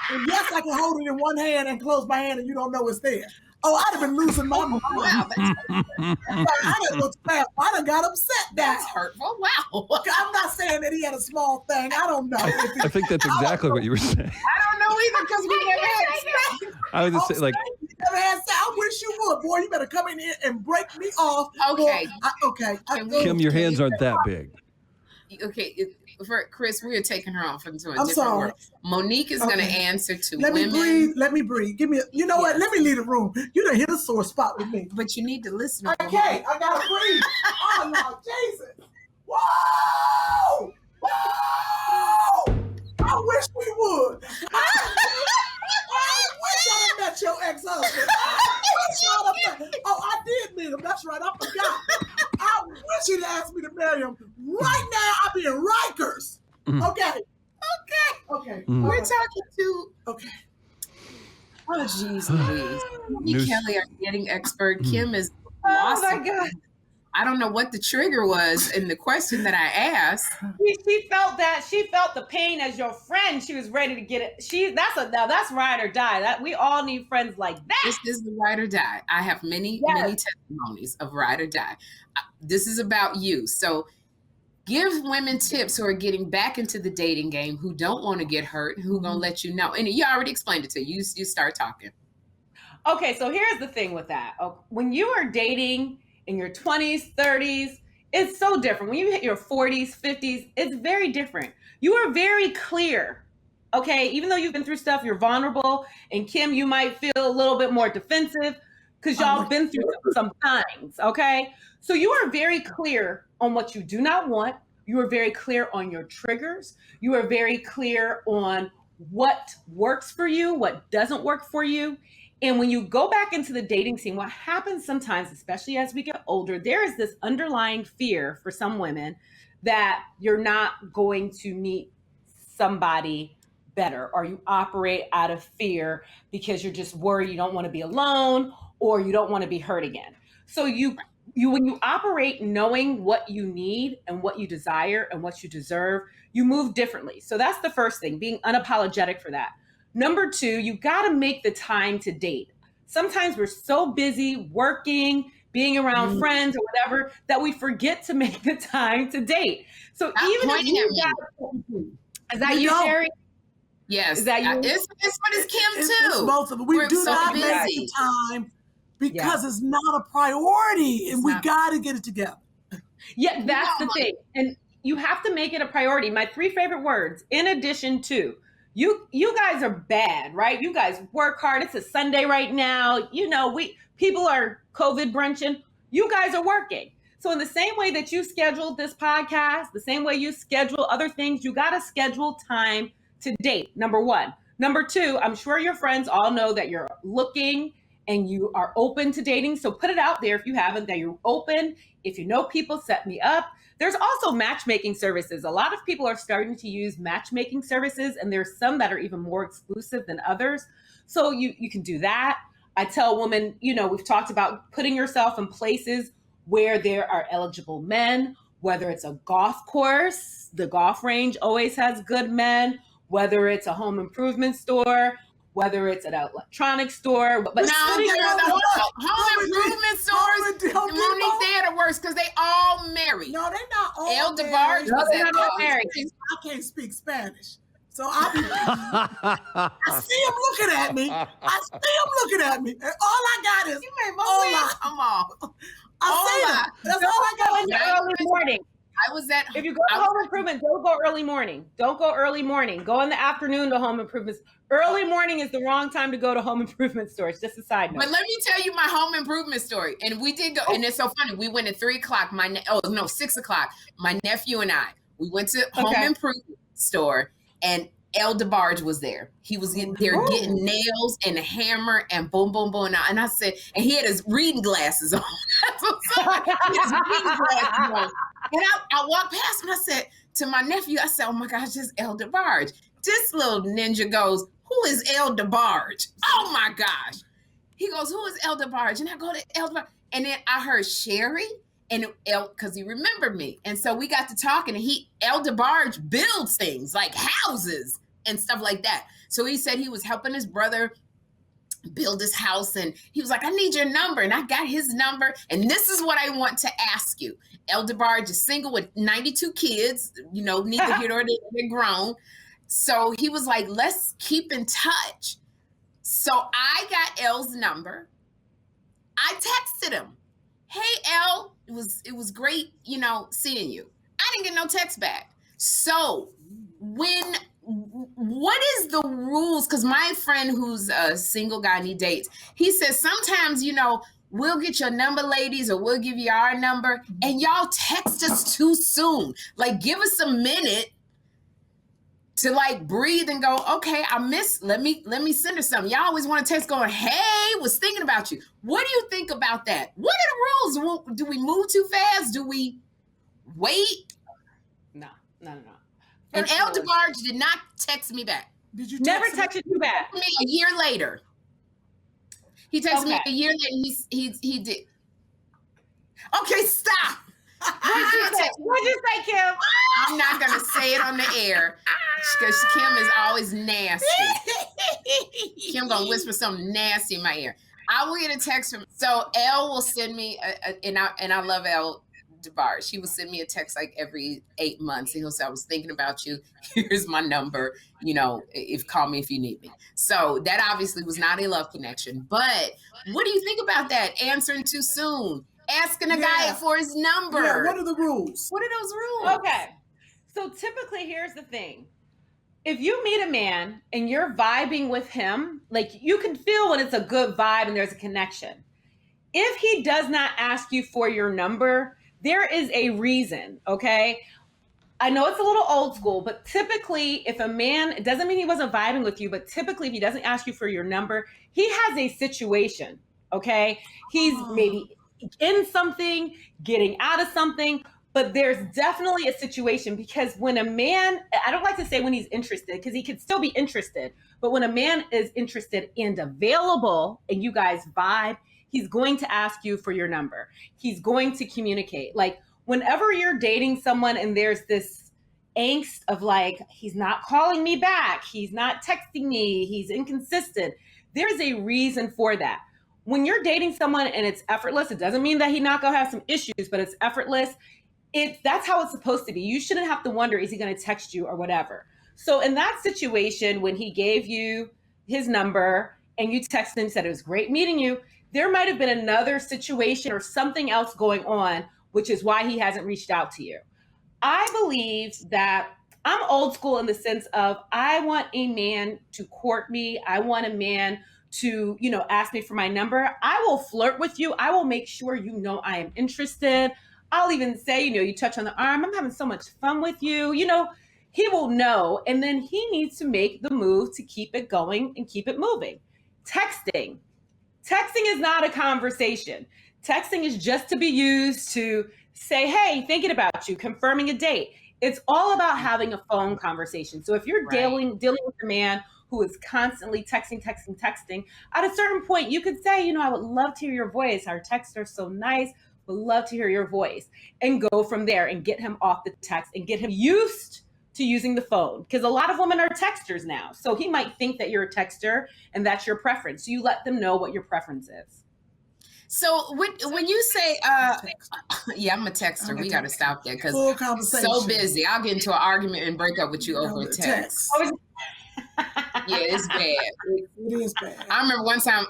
And yes, I can hold it in one hand and close my hand and you don't know it's there. Oh, I'd have been losing my mind. Wow, I done got upset now. that's hurtful. Wow. I'm not saying that he had a small thing. I don't know. I think that's exactly what you were saying. I don't know either because we never had sex. I was just saying, like, You never had sex. I wish you would, boy. You better come in here and break me off. Okay. Okay. Kim, your hands aren't that big. Okay, for Chris, we are taking her off into a I'm different sorry. world. Monique is going to Okay. answer to Let women. me breathe. Let me breathe. Give me you know what? Let me leave the room. You done hit a sore spot with me. But you need to listen to I can't. I gotta breathe. Oh no, Jesus. Whoa! Whoa! I wish we would. I wish I had met your ex-husband. I did meet him. That's right. I forgot. I wish he'd asked me to marry him. Right now, I'll be in Rikers. Okay. Okay. We're talking to. Okay. Oh, jeez, Louise. Me and Kelly are getting expert. Kym is Oh lost. my God. I don't know what the trigger was in the question that I asked. She felt that. She felt the pain as your friend. She was ready to get it. That's ride or die. That we all need friends like that. This is the ride or die. I have many testimonies of ride or die. This is about you. So give women tips who are getting back into the dating game, who don't want to get hurt, who gonna let you know. And you already explained it to you. You start talking. Okay, so here's the thing with that. When you are dating in your 20s, 30s, it's so different. When you hit your 40s, 50s, it's very different. You are very clear, okay? Even though you've been through stuff, you're vulnerable. And Kym, you might feel a little bit more defensive because y'all have been through some things, okay? So you are very clear on what you do not want. You are very clear on your triggers. You are very clear on what works for you, what doesn't work for you. And when you go back into the dating scene, what happens sometimes, especially as we get older, there is this underlying fear for some women that you're not going to meet somebody better, or you operate out of fear because you're just worried you don't want to be alone or you don't want to be hurt again. So when you operate knowing what you need and what you desire and what you deserve, you move differently. So that's the first thing, being unapologetic for that. Number two, you got to make the time to date. Sometimes we're so busy working, being around friends or whatever, that we forget to make the time to date. So Stop even if pointing you at me. is that you, Sherri? Yes. Is that you? It's what is Kym too. It's both of them. We We're do so not busy. make the time because it's not a priority, and we got to get it together. Yeah, that's the thing. And you have to make it a priority. My 3 favorite words, in addition to, you guys are bad, right? You guys work hard. It's a Sunday right now. You know, people are COVID brunching. You guys are working. So in the same way that you scheduled this podcast, the same way you schedule other things, you got to schedule time to date, number 1. Number 2, I'm sure your friends all know that you're looking and you are open to dating. So put it out there if you haven't, that you're open. If you know people, set me up. There's also matchmaking services. A lot of people are starting to use matchmaking services, and there's some that are even more exclusive than others. So you can do that. I tell women, we've talked about putting yourself in places where there are eligible men, whether it's a golf course, the golf range always has good men, whether it's a home improvement store, whether it's an electronics store. But no, home improvement stores, Monique, they are the worst because they all married. No, they're not all El married. DeBarge was they're not married. I can't speak Spanish. So I see him looking at me. And all I got is, You made my wig come off. I see that. That's all I got. In the early morning. I was at. If you go to home improvement, don't go early morning. Don't go early morning. Go in the afternoon to home improvements. Early morning is the wrong time to go to home improvement stores. Just a side note. But let me tell you my home improvement story. And we did go, and it's so funny. We went at 3:00. 6 o'clock. My nephew and I, we went to home improvement store, and El DeBarge was there. He was getting nails and a hammer and boom, boom, boom. And I said, and he had his reading glasses on. His reading glasses on. And I walked past him and I said to my nephew, I said, oh my gosh, this is El DeBarge. This little ninja goes, who is El DeBarge? Oh my gosh. He goes, who is El DeBarge? And I go to El DeBarge. And then I heard Sherri and because he remembered me. And so we got to talking, and El DeBarge builds things like houses and stuff like that. So he said he was helping his brother build his house, and he was like, I need your number. And I got his number. And this is what I want to ask you. El DeBarge is single with 92 kids, neither here nor there, they're grown. So he was like, let's keep in touch. So I got El's number. I texted him, hey, El, it was great, seeing you. I didn't get no text back. So what is the rules? Because my friend who's a single guy and he dates, he says sometimes, we'll get your number, ladies, or we'll give you our number, and y'all text us too soon. Like, give us a minute to like breathe and go, okay, let me send her something. Y'all always want to text going, hey, was thinking about you. What do you think about that? What are the rules? Do we move too fast? Do we wait? No. And El DeBarge did not text me back. Did you never texted you back? Me a year later. He texted me a year later. He did. Okay, stop. What'd you say, Kym? I'm not gonna say it on the air because Kym is always nasty. Kym gonna whisper something nasty in my ear. I will get a text from. So Elle will send me, and I love Elle DeBarge. He will send me a text like every 8 months, and he'll say, "I was thinking about you. Here's my number. Call me if you need me." So that obviously was not a love connection. But what do you think about that? Answering too soon. Asking a guy for his number. Yeah, what are the rules? What are those rules? Okay. So typically, here's the thing. If you meet a man and you're vibing with him, like you can feel when it's a good vibe and there's a connection. If he does not ask you for your number, there is a reason, okay? I know it's a little old school, but typically if a man, it doesn't mean he wasn't vibing with you, but typically if he doesn't ask you for your number, he has a situation, okay? He's maybe in something, getting out of something, but there's definitely a situation because when a man, I don't like to say when he's interested because he could still be interested, but when a man is interested and available and you guys vibe, he's going to ask you for your number. He's going to communicate. Like whenever you're dating someone and there's this angst of like, he's not calling me back, he's not texting me, he's inconsistent, there's a reason for that. When you're dating someone and it's effortless, it doesn't mean that he's not gonna have some issues, but it's effortless. That's how it's supposed to be. You shouldn't have to wonder, is he gonna text you or whatever. So in that situation, when he gave you his number and you texted him, said it was great meeting you, there might have been another situation or something else going on, which is why he hasn't reached out to you. I believe that I'm old school in the sense of I want a man to court me. I want a man to, ask me for my number. I will flirt with you. I will make sure I am interested. I'll even say, you touch on the arm. I'm having so much fun with you. He will know. And then he needs to make the move to keep it going and keep it moving. Texting is not a conversation. Texting is just to be used to say, hey, thinking about you, confirming a date. It's all about having a phone conversation. So if you're dealing with a man who is constantly texting, at a certain point, you could say, I would love to hear your voice. Our texts are so nice. Would love to hear your voice, and go from there and get him off the text and get him used to using the phone. Because a lot of women are texters now. So he might think that you're a texter and that's your preference. So you let them know what your preference is. So when you say, I'm a texter. We got to stop that because I'm so busy. I'll get into an argument and break up with you over a text. Yeah, it's bad. It is bad. I remember one time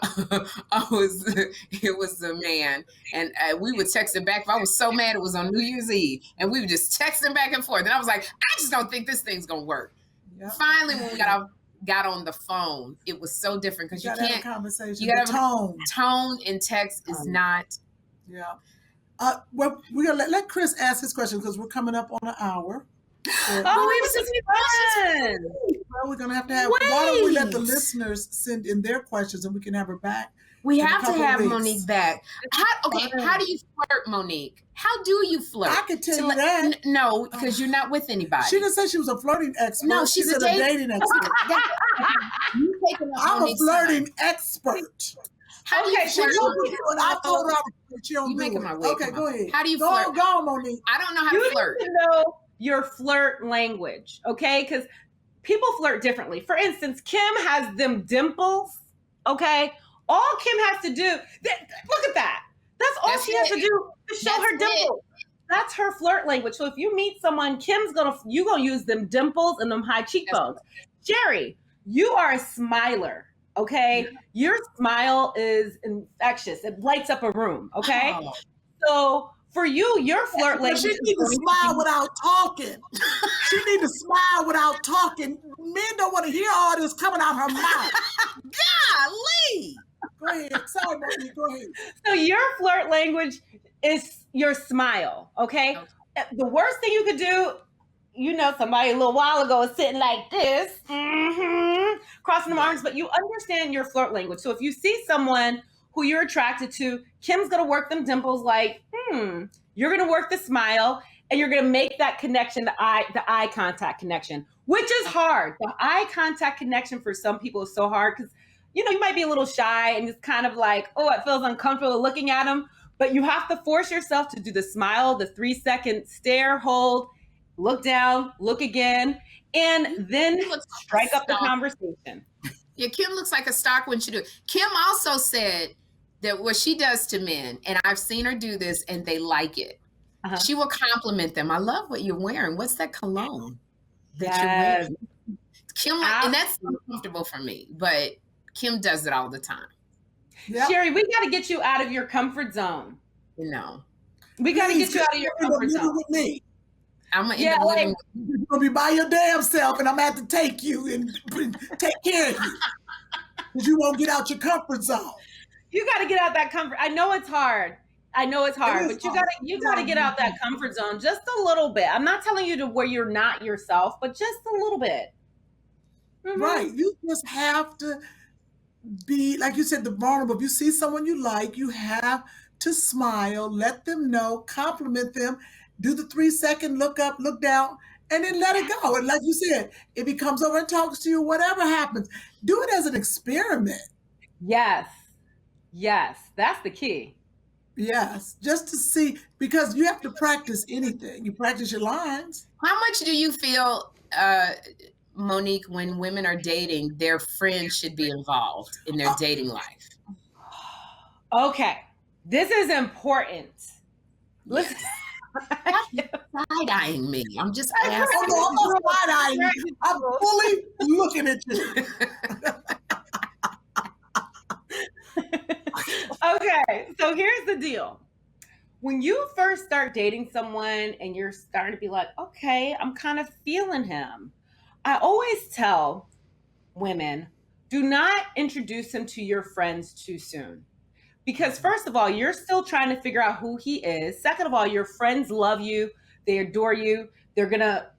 it was a man and we would text it back. I was so mad it was on New Year's Eve and we were just texting back and forth. And I was like, I just don't think this thing's going to work. Yep. Finally, when we got on the phone, it was so different because you can't have a conversation. You got to have tone in text is not. Yeah. Well, we're going to let Chris ask his question because we're coming up on an hour. It was just fun. Well, we're going to have, why don't we let the listeners send in their questions and we can have her back. We have to have Monique back. How do you flirt, Monique? How do you flirt? I can tell you that. No, because you're not with anybody. She didn't say she was a flirting expert. No, she's a dating expert. I'm a flirting expert. How do you flirt? I told her you're making my way. Okay, go ahead. How do you flirt? Go on, Monique. I don't know how to flirt. You need to know your flirt language, okay? Because people flirt differently. For instance, Kym has them dimples, okay? All Kym has to do, look at that. That's all she has to do to show her dimples. That's her flirt language. So if you meet someone, you gonna use them dimples and them high cheekbones. Sherri, you are a smiler, okay? Your smile is infectious. It lights up a room, okay? Oh. So for you, your flirt language. She needs to smile without talking. She needs to smile without talking. Men don't want to hear all this coming out her mouth. Golly. Go ahead. Sorry, Monique. Go ahead. So your flirt language is your smile, okay? The worst thing you could do, somebody a little while ago is sitting like this, crossing the arms, but you understand your flirt language. So if you see someone who you're attracted to, Kym's gonna work them dimples like, you're gonna work the smile, and you're gonna make that connection, the eye contact connection, which is hard. The eye contact connection for some people is so hard because, you might be a little shy and it's kind of like, oh, it feels uncomfortable looking at them, but you have to force yourself to do the smile, the 3-second stare, hold, look down, look again, and then strike up the conversation. Yeah, Kym looks like a stalker when she do it. Kym also said that what she does to men, and I've seen her do this, and they like it. She will compliment them. I love what you're wearing. What's that cologne that you're wearing? Kym, and that's uncomfortable for me, but Kym does it all the time. Yep. Sherri, we got to get you out of your comfort zone. We got to get you out of your comfort zone. With me. I'm going to end up living with you. You're going to be by your damn self, and I'm going to have to take you and take care of you. Because you won't get out your comfort zone. You got to get out that comfort. I know it's hard, but you got to get out that comfort zone just a little bit. I'm not telling you to where you're not yourself, but just a little bit. Right. You just have to be, like you said, the vulnerable. If you see someone you like, you have to smile, let them know, compliment them, do the 3-second look up, look down, and then let it go. And like you said, if he comes over and talks to you, whatever happens, do it as an experiment. Yes, that's the key. Yes, just to see, because you have to practice anything. You practice your lines. How much do you feel, Monique, when women are dating, their friends should be involved in their dating life? Okay, this is important. Listen. Side-eyeing me. I'm just asking. I'm not side-eyeing you. I'm fully looking at you. Okay, so here's the deal. When you first start dating someone and you're starting to be like, okay, I'm kind of feeling him, I always tell women, do not introduce him to your friends too soon. Because first of all, you're still trying to figure out who he is. Second of all, your friends love you. They adore you. They're gonna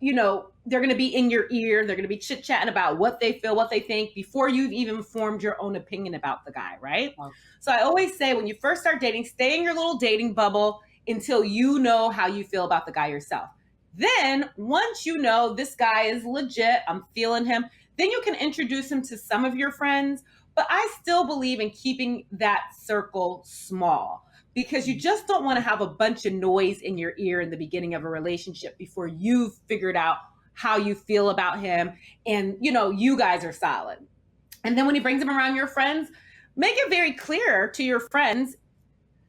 be in your ear. They're gonna be chit-chatting about what they feel, what they think before you've even formed your own opinion about the guy, right? Okay. So I always say when you first start dating, stay in your little dating bubble until you know how you feel about the guy yourself. Then once you know this guy is legit, I'm feeling him, then you can introduce him to some of your friends. But I still believe in keeping that circle small because you just don't want to have a bunch of noise in your ear in the beginning of a relationship before you've figured out how you feel about him and, you guys are solid. And then when he brings him around your friends, make it very clear to your friends,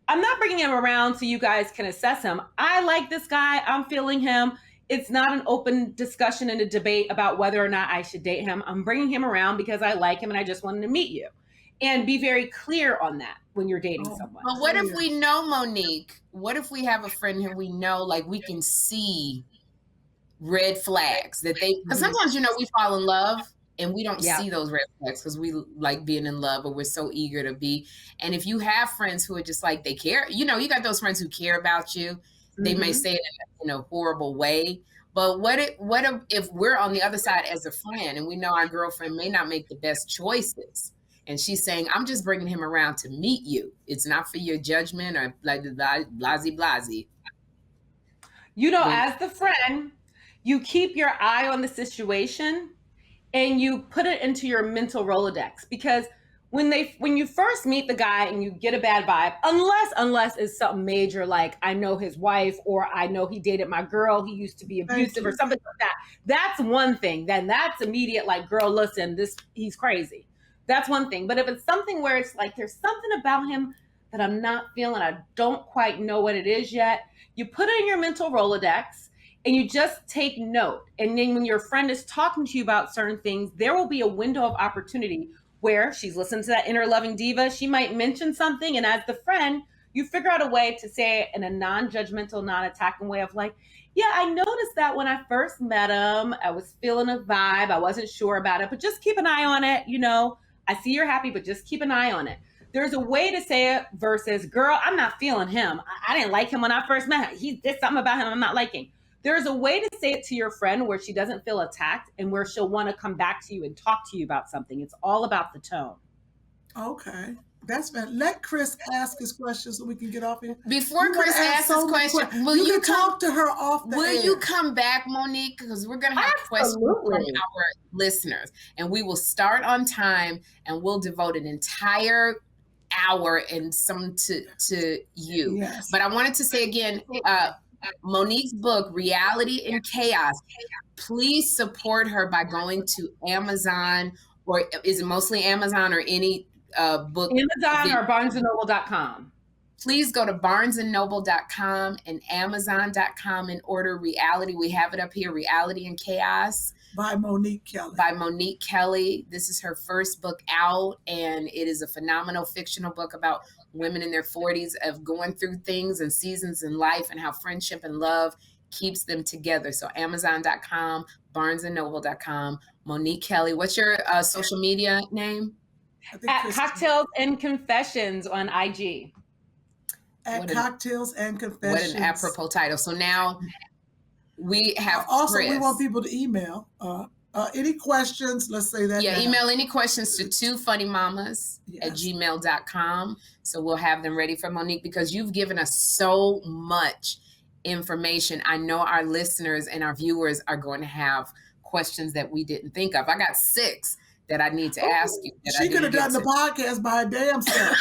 I'm not bringing him around so you guys can assess him. I like this guy. I'm feeling him. It's not an open discussion and a debate about whether or not I should date him. I'm bringing him around because I like him and I just wanted to meet you. And be very clear on that when you're dating someone. But what if we know, Monique, what if we have a friend who we know, like we can see red flags that because sometimes, we fall in love and we don't see those red flags because we like being in love or we're so eager to be. And if you have friends who are just like, they care, you got those friends who care about you. They may say it in a horrible way, but what if we're on the other side as a friend and we know our girlfriend may not make the best choices and she's saying, I'm just bringing him around to meet you. It's not for your judgment or blasey. As the friend, you keep your eye on the situation and you put it into your mental Rolodex because when you first meet the guy and you get a bad vibe, unless it's something major, like I know his wife, or I know he dated my girl, he used to be abusive or something like that. That's one thing. Then that's immediate, like, girl, listen, he's crazy. That's one thing. But if it's something where it's like, there's something about him that I'm not feeling, I don't quite know what it is yet, you put it in your mental Rolodex and you just take note. And then when your friend is talking to you about certain things, there will be a window of opportunity where she's listening to that inner loving diva. She might mention something. And as the friend, you figure out a way to say it in a non-judgmental, non-attacking way of like, yeah, I noticed that when I first met him, I was feeling a vibe. I wasn't sure about it, but just keep an eye on it. You know, I see you're happy, but just keep an eye on it. There's a way to say it versus, girl, I'm not feeling him. I didn't like him when I first met him. There's something about him I'm not liking. There's a way to say it to your friend where she doesn't feel attacked and where she'll want to come back to you and talk to you about something. It's all about the tone. Okay. That's been. Let Chris ask his question so we can get off here. Before Chris asks his question, will you talk to her off the air? Will you come back, Monique? Because we're going to have questions from our listeners. And we will start on time and we'll devote an entire hour and some to you. Yes. But I wanted to say again, Monique's book, Reality in Chaos, please support her by going to Amazon, or is it mostly Amazon or any book? Amazon or barnesandnoble.com. Please go to barnesandnoble.com and amazon.com and order Reality. We have it up here, Reality in Chaos. By Monique Kelly. By Monique Kelly. This is her first book out, and it is a phenomenal fictional book about women in their 40s of going through things and seasons in life and how friendship and love keeps them together. So amazon.com, barnesandnoble.com. Monique Kelly. What's your social media name? At Cocktails and Confessions on IG. At Cocktails and Confessions. What an apropos title. So now we have also Chris. We want people to email any questions. Let's say that. Yeah, now. email any questions to twofunnymamas@gmail.com. So we'll have them ready for Monique, because you've given us so much information. I know our listeners and our viewers are going to have questions that we didn't think of. I got 6 that I need to ask you. She could have done the podcast by her damn self.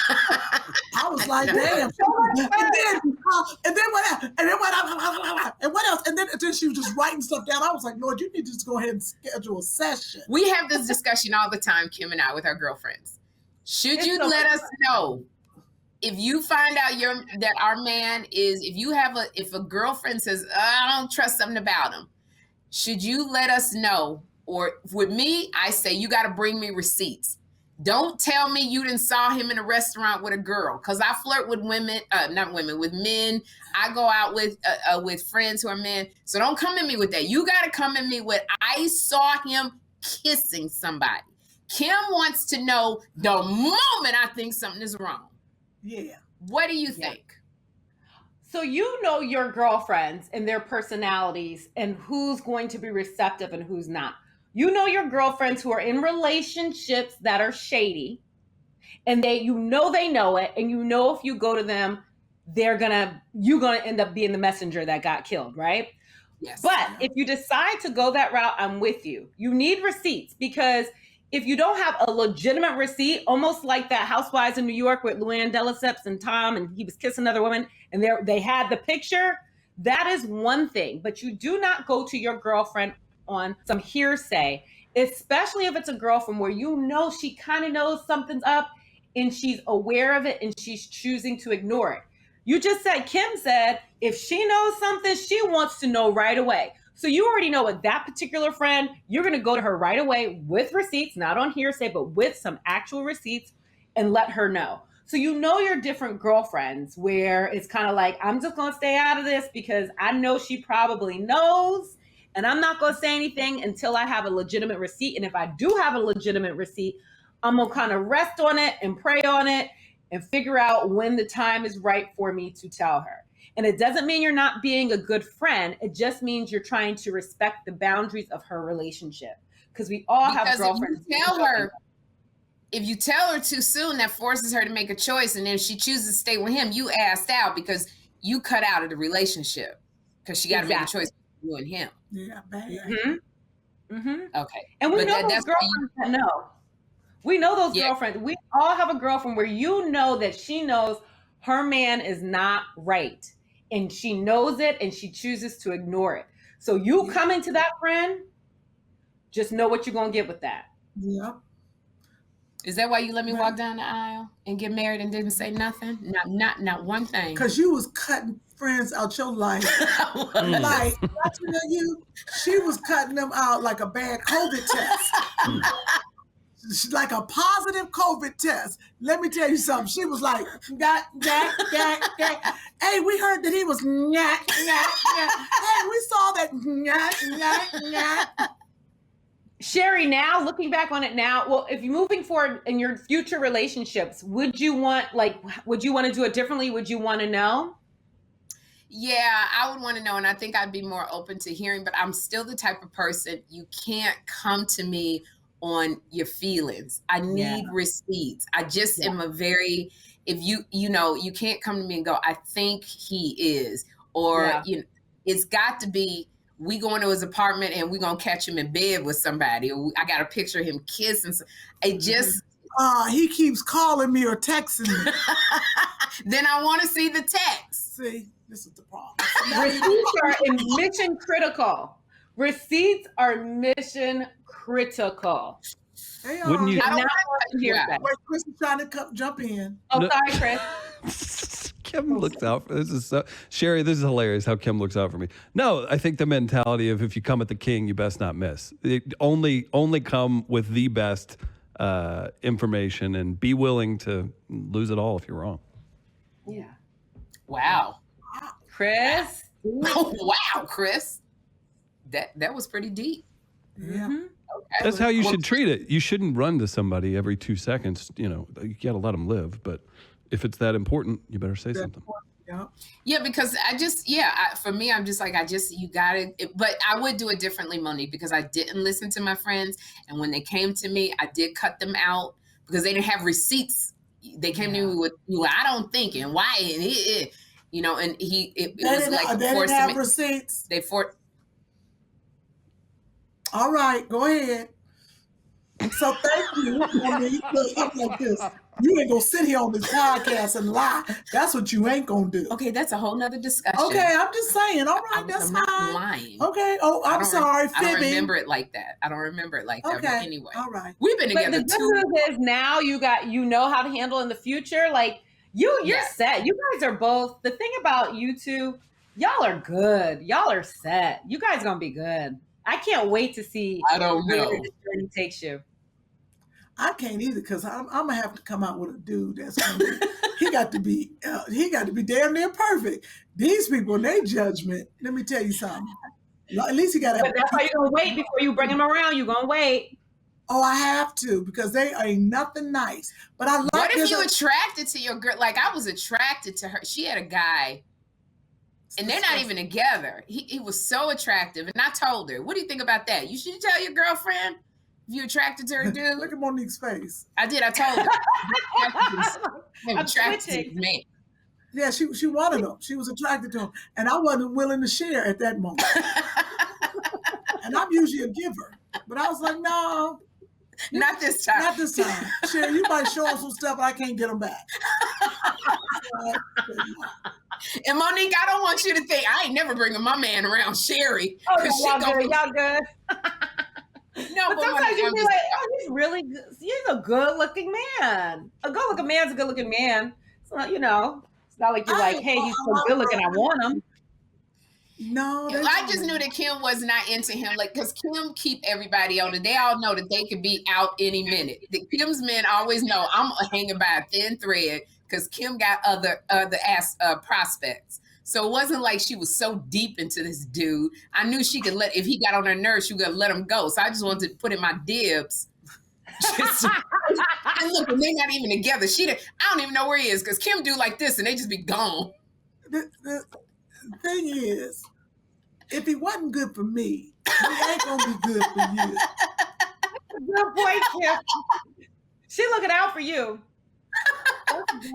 I was like, damn. And then what else? And then she was just writing stuff down. I was like, Lord, you need to just go ahead and schedule a session. We have this discussion all the time, Kym and I, with our girlfriends. Should you let us know if you find out that our man is, if a girlfriend says, I don't trust something about him, should you let us know? Or with me, I say, you got to bring me receipts. Don't tell me you didn't saw him in a restaurant with a girl, because I flirt with women, with men. I go out with friends who are men. So don't come at me with that. You got to come at me with, I saw him kissing somebody. Kym wants to know the moment I think something is wrong. Yeah. What do you think? So you know your girlfriends and their personalities and who's going to be receptive and who's not. You know your girlfriends who are in relationships that are shady, and they know it, and you know if you go to them, you're gonna end up being the messenger that got killed, right? Yes. But if you decide to go that route, I'm with you. You need receipts, because if you don't have a legitimate receipt, almost like that Housewives in New York with Luann de Lesseps and Tom, and he was kissing another woman, and they had the picture, that is one thing. But you do not go to your girlfriend on some hearsay, especially if it's a girlfriend where you know she kind of knows something's up and she's aware of it and she's choosing to ignore it. You just said, Kym said, if she knows something, she wants to know right away. So you already know with that particular friend, you're going to go to her right away with receipts, not on hearsay, but with some actual receipts, and let her know. So you know your different girlfriends where it's kind of like, I'm just going to stay out of this because I know she probably knows, and I'm not going to say anything until I have a legitimate receipt. And if I do have a legitimate receipt, I'm going to kind of rest on it and pray on it and figure out when the time is right for me to tell her. And it doesn't mean you're not being a good friend. It just means you're trying to respect the boundaries of her relationship. Because we all have girlfriends. If you tell her too soon, that forces her to make a choice. And if she chooses to stay with him, you asked out because you cut out of the relationship. Because she got to make a choice between you and him. Yeah, bad. Mm-hmm. Mm-hmm. Okay. And we know those girlfriends that know. We know those Yeah. girlfriends. We all have a girlfriend where you know that she knows her man is not right. And she knows it and she chooses to ignore it. So you coming to that friend, just know what you're going to get with that. Yeah. Is that why you let me walk down the aisle and get married and didn't say nothing? Not one thing. Because you was cutting friends out your life. Like, you, she was cutting them out like a bad COVID test. Like a positive COVID test. Let me tell you something. She was like, hey, we heard that he was Hey, we saw that Sherri, now looking back on it now, well, if you're moving forward in your future relationships, would you want to do it differently? Would you want to know? Yeah, I would want to know, and I think I'd be more open to hearing, but I'm still the type of person, you can't come to me on your feelings. I need receipts. I just am a very, if you can't come to me and go, I think he is, or it's got to be, we going to his apartment and we gonna catch him in bed with somebody, or I got a picture of him kissing. It just he keeps calling me or texting me. Then I want to see the text. See, this is the problem. Receipts are mission critical. Receipts are mission critical. Hey, Wouldn't you? I don't want to hear that. Wait, Chris is trying to jump in. Oh, sorry, Chris. Kym looks out for this. Is so, Sherri, this is hilarious how Kym looks out for me. No, I think the mentality of if you come at the king, you best not miss. Only come with the best information and be willing to lose it all if you're wrong. Yeah. Wow. Chris. Oh, wow, Chris. That was pretty deep. Yeah. Mm-hmm. Okay. That's how you should treat it. You shouldn't run to somebody every 2 seconds. You got to let them live. But if it's that important, you better say something. Yeah, because for me, I'm just like, you got it. But I would do it differently, Monique, because I didn't listen to my friends. And when they came to me, I did cut them out because they didn't have receipts. They came to me with, I don't think, and why, and it was like they didn't have receipts. All right, go ahead. So thank you. I mean, look like this. You ain't gonna sit here on this podcast and lie. That's what you ain't gonna do. Okay, that's a whole nother discussion. Okay, I'm just saying. All right, that's not fine. lying. Okay. Oh, I'm sorry. I don't remember it like that. Okay. But anyway, all right. We've been together But the good news is now you know how to handle in the future. Like you're set. You guys are both. The thing about you two, y'all are good. Y'all are set. You guys gonna be good. I can't wait to see where this journey takes you. I can't either because I'm gonna have to come out with a dude that's gonna be, he got to be damn near perfect. These people in their judgment, let me tell you something. At least he got to. But that's why you're gonna wait before you bring him around. You're gonna wait. Oh, I have to because they ain't nothing nice. But I like. What if you attracted to your girl? Like I was attracted to her. She had a guy. And they're not even together. He was so attractive. And I told her, what do you think about that? You should tell your girlfriend if you're attracted to her dude. Look at Monique's face. I did. I told her. I'm attracted to his man. Yeah, she wanted him. She was attracted to him. And I wasn't willing to share at that moment. And I'm usually a giver. But I was like, no. Not this time. Not this time. Sherri, you might show us some stuff, but I can't get them back. And Monique, I don't want you to think I ain't never bringing my man around Sherri. Oh, y'all good. No, but sometimes you be like, oh, he's really good. He's a good-looking man. A good-looking man's a good-looking man. It's not, it's not like you're like, hey, he's so good-looking, I want him. No, I just knew that Kym was not into him, like, because Kym keep everybody on it. They all know that they could be out any minute. The Kym's men always know I'm hanging by a thin thread because Kym got other prospects. So it wasn't like she was so deep into this dude. I knew she could if he got on her nerves, she could let him go. So I just wanted to put in my dibs. And look, and they're not even together. I don't even know where he is because Kym do like this and they just be gone. The thing is, if he wasn't good for me, he ain't gonna be good for you. Good point, Kym. She looking out for you.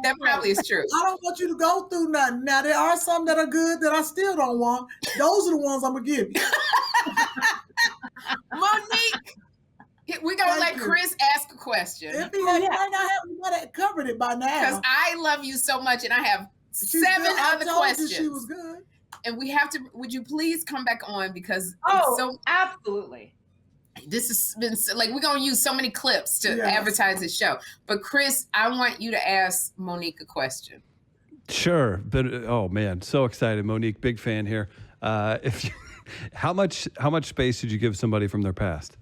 That probably is true. I don't want you to go through nothing. Now there are some that are good that I still don't want. Those are the ones I'm gonna give you. Monique, we're gonna let Chris ask a question. question. If he had, might not have, we might have covered it by now. Because I love you so much, and I have seven other questions. She was good. And we have to, would you please come back on, because absolutely. This has been like, we're going to use so many clips to advertise this show. But Chris, I want you to ask Monique a question. Sure. But oh man, so excited. Monique, big fan here. How much space did you give somebody from their past?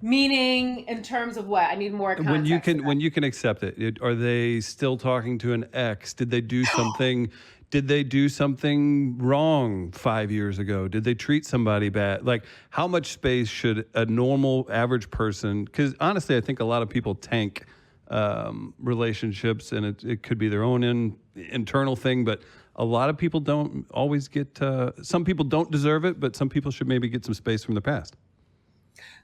Meaning in terms of what? I need more context. When you can accept it. Are they still talking to an ex? Did they do something? Did they do something wrong 5 years ago? Did they treat somebody bad? Like, how much space should a normal, average person? Because honestly, I think a lot of people tank relationships, and it could be their own internal thing. But a lot of people don't always get. Some people don't deserve it, but some people should maybe get some space from the past.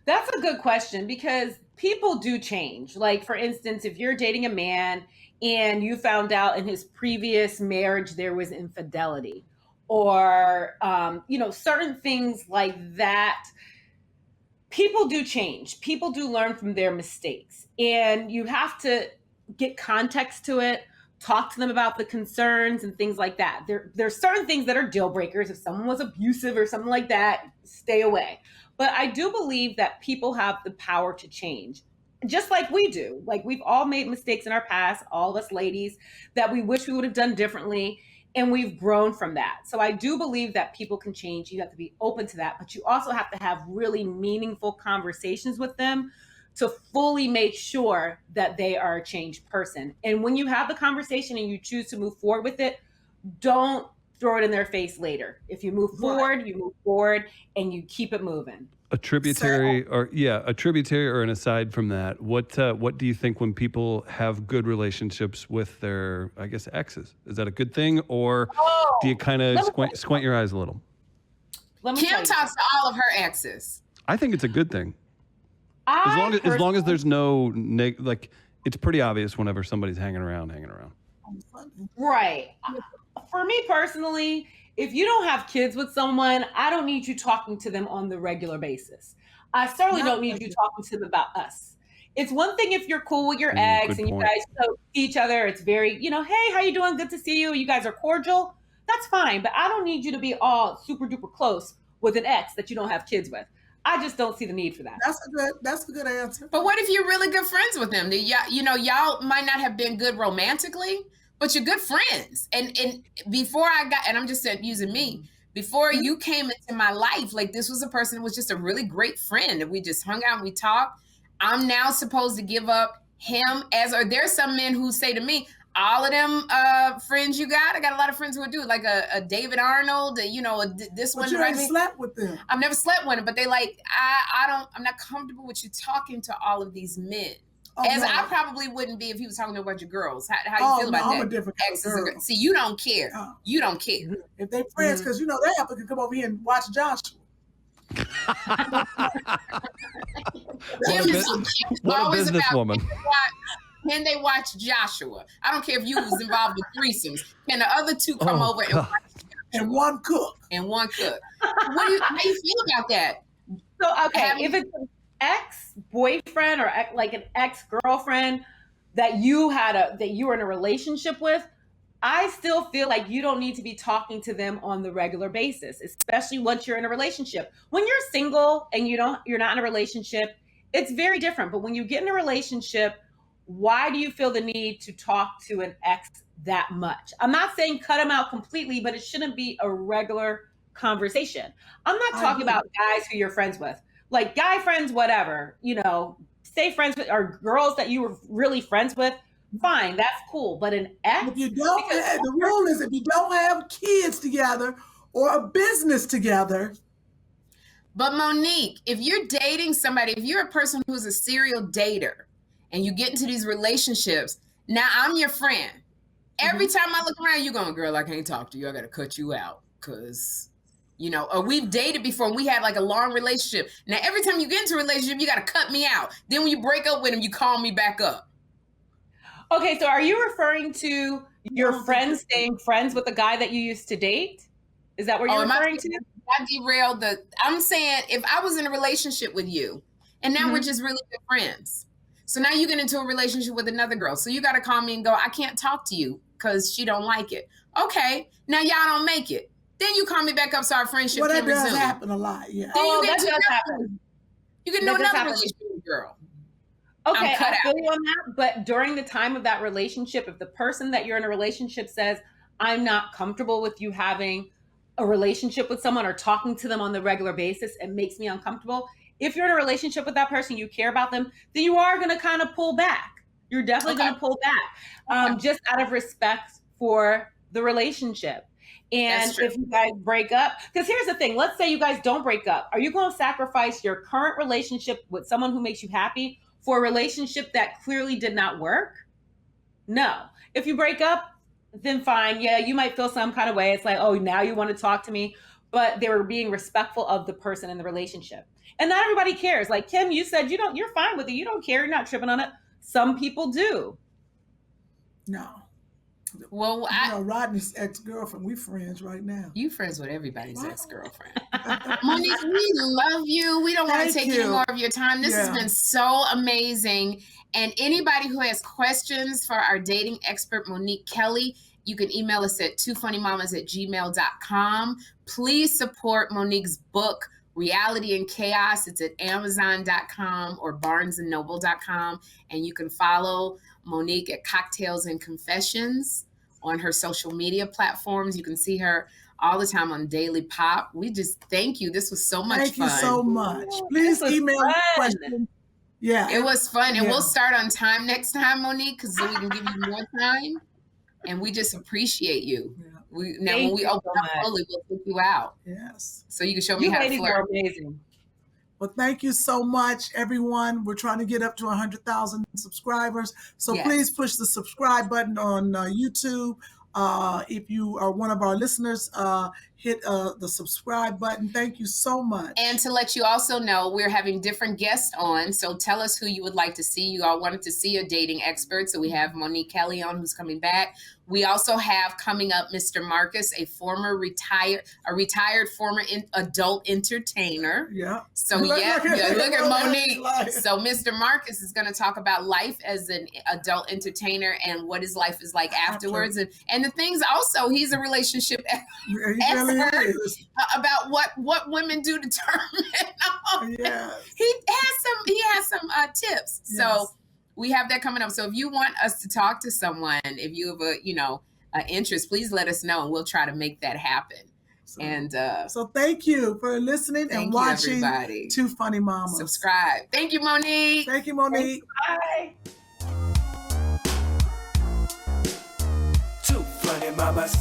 That's a good question, because people do change. Like, for instance, if you're dating a man and you found out in his previous marriage there was infidelity, or certain things like that, people do change. People do learn from their mistakes, and you have to get context to it, talk to them about the concerns and things like that. There's certain things that are deal breakers. If someone was abusive or something like that, stay away. But I do believe that people have the power to change, just like we do. Like, we've all made mistakes in our past, all of us ladies, that we wish we would have done differently, and we've grown from that. So I do believe that people can change. You have to be open to that, but you also have to have really meaningful conversations with them to fully make sure that they are a changed person. And when you have the conversation and you choose to move forward with it, don't throw it in their face later. If you move forward, you move forward and you keep it moving. A tributary or an aside from that, what do you think when people have good relationships with their, I guess, exes? Is that a good thing, or do you kind of squint your eyes a little? Kym talks to all of her exes. I think it's a good thing. As long as there's no it's pretty obvious whenever somebody's hanging around. Right. For me personally, if you don't have kids with someone, I don't need you talking to them on the regular basis. I certainly don't need you talking to them about us. It's one thing if you're cool with your ex and you guys know each other. It's very, hey, how you doing? Good to see you. You guys are cordial. That's fine. But I don't need you to be all super duper close with an ex that you don't have kids with. I just don't see the need for that. That's a good answer. But what if you're really good friends with them? Y'all might not have been good romantically, but you're good friends. And before I'm just using me, before you came into my life, like, this was a person who was just a really great friend. And we just hung out and we talked. I'm now supposed to give up him there's some men who say to me, all of them friends you got, I got a lot of friends who would do it, like a David Arnold, this but one. You haven't slept with them. I've never slept with them, but they like, I'm not comfortable with you talking to all of these men. I probably wouldn't be if he was talking about your girls. How you feel about that? I'm a different girl. See, you don't care. You don't care. If they friends, because they have to come over here and watch Joshua. Kym is always about businesswoman. Can they watch Joshua? I don't care if you was involved with threesomes. Can the other two come over and watch Joshua? And one cook. How do you feel about that? So, okay, if it's an ex-boyfriend or like an ex-girlfriend that you were in a relationship with, I still feel like you don't need to be talking to them on the regular basis, especially once you're in a relationship. When you're single and you're not in a relationship, it's very different. But when you get in a relationship, why do you feel the need to talk to an ex that much? I'm not saying cut them out completely, but it shouldn't be a regular conversation. I'm not talking about guys who you're friends with, like guy friends, whatever, stay friends with, or girls that you were really friends with. Fine, that's cool. But an ex, if you don't the rule is if you don't have kids together or a business together. But Monique, if you're dating somebody, if you're a person who's a serial dater, and you get into these relationships, now I'm your friend. Every time I look around, you're going, girl, I can't talk to you. I got to cut you out because, or we've dated before and we had like a long relationship. Now, every time you get into a relationship, you got to cut me out. Then when you break up with him, you call me back up. Okay, so are you referring to your friend staying friends with the guy that you used to date? Is that what you're referring to? I derailed I'm saying if I was in a relationship with you, And now we're just really good friends. So now you get into a relationship with another girl. So you got to call me and go, I can't talk to you because she don't like it. Okay, now y'all don't make it. Then you call me back up so our friendship Well, can that does resume. happen a lot, yeah. Then you get that to does happen. You get into another relationship with a girl. Okay, I feel you on that. But during the time of that relationship, if the person that you're in a relationship says, I'm not comfortable with you having a relationship with someone or talking to them on the regular basis, it makes me uncomfortable. If you're in a relationship with that person, you care about them, then you are going to kind of pull back. You're definitely going to pull back, just out of respect for the relationship. And if you guys break up, because here's the thing, let's say you guys don't break up. Are you going to sacrifice your current relationship with someone who makes you happy for a relationship that clearly did not work? No. If you break up, then fine. Yeah, you might feel some kind of way. It's like, oh, now you want to talk to me. But they were being respectful of the person in the relationship. And not everybody cares. Like Kym, you said you're fine with it. You don't care. You're not tripping on it. Some people do. No. Well, Rodney's ex-girlfriend, we friends right now. You friends with everybody's ex-girlfriend. Monique, we love you. We don't want to take any more of your time. This has been so amazing. And anybody who has questions for our dating expert, Monique Kelly, you can email us at twofunnymamas@gmail.com. Please support Monique's book, Reality and Chaos. It's at Amazon.com or BarnesandNoble.com. And you can follow Monique at Cocktails and Confessions on her social media platforms. You can see her all the time on Daily Pop. We just thank you. This was so much fun. Thank you so much. Please email questions. Yeah. It was fun. And we'll start on time next time, Monique, because so we can give you more time. And we just appreciate you. Yeah. When we open up fully, we'll take you out. Yes. So you can show me how to flirt. You ladies are amazing. Well, thank you so much, everyone. We're trying to get up to 100,000 subscribers. So please push the subscribe button on YouTube. If you are one of our listeners, hit the subscribe button. Thank you so much. And to let you also know, we're having different guests on. So tell us who you would like to see. You all wanted to see a dating expert. So we have Monique Kelly on, who's coming back. We also have coming up Mr. Marcus, a retired former adult entertainer. Yeah. So look at Monique. So Mr. Marcus is going to talk about life as an adult entertainer and what his life is like afterwards. And the things also, he's a relationship expert about what women do to turn men on. Yes. He has some tips. Yes. So we have that coming up. So if you want us to talk to someone, if you have an interest, please let us know and we'll try to make that happen. So thank you for listening and watching everybody. Two Funny Mamas. Subscribe. Thank you, Monique. Thank you, Monique. Bye. Two Funny Mamas.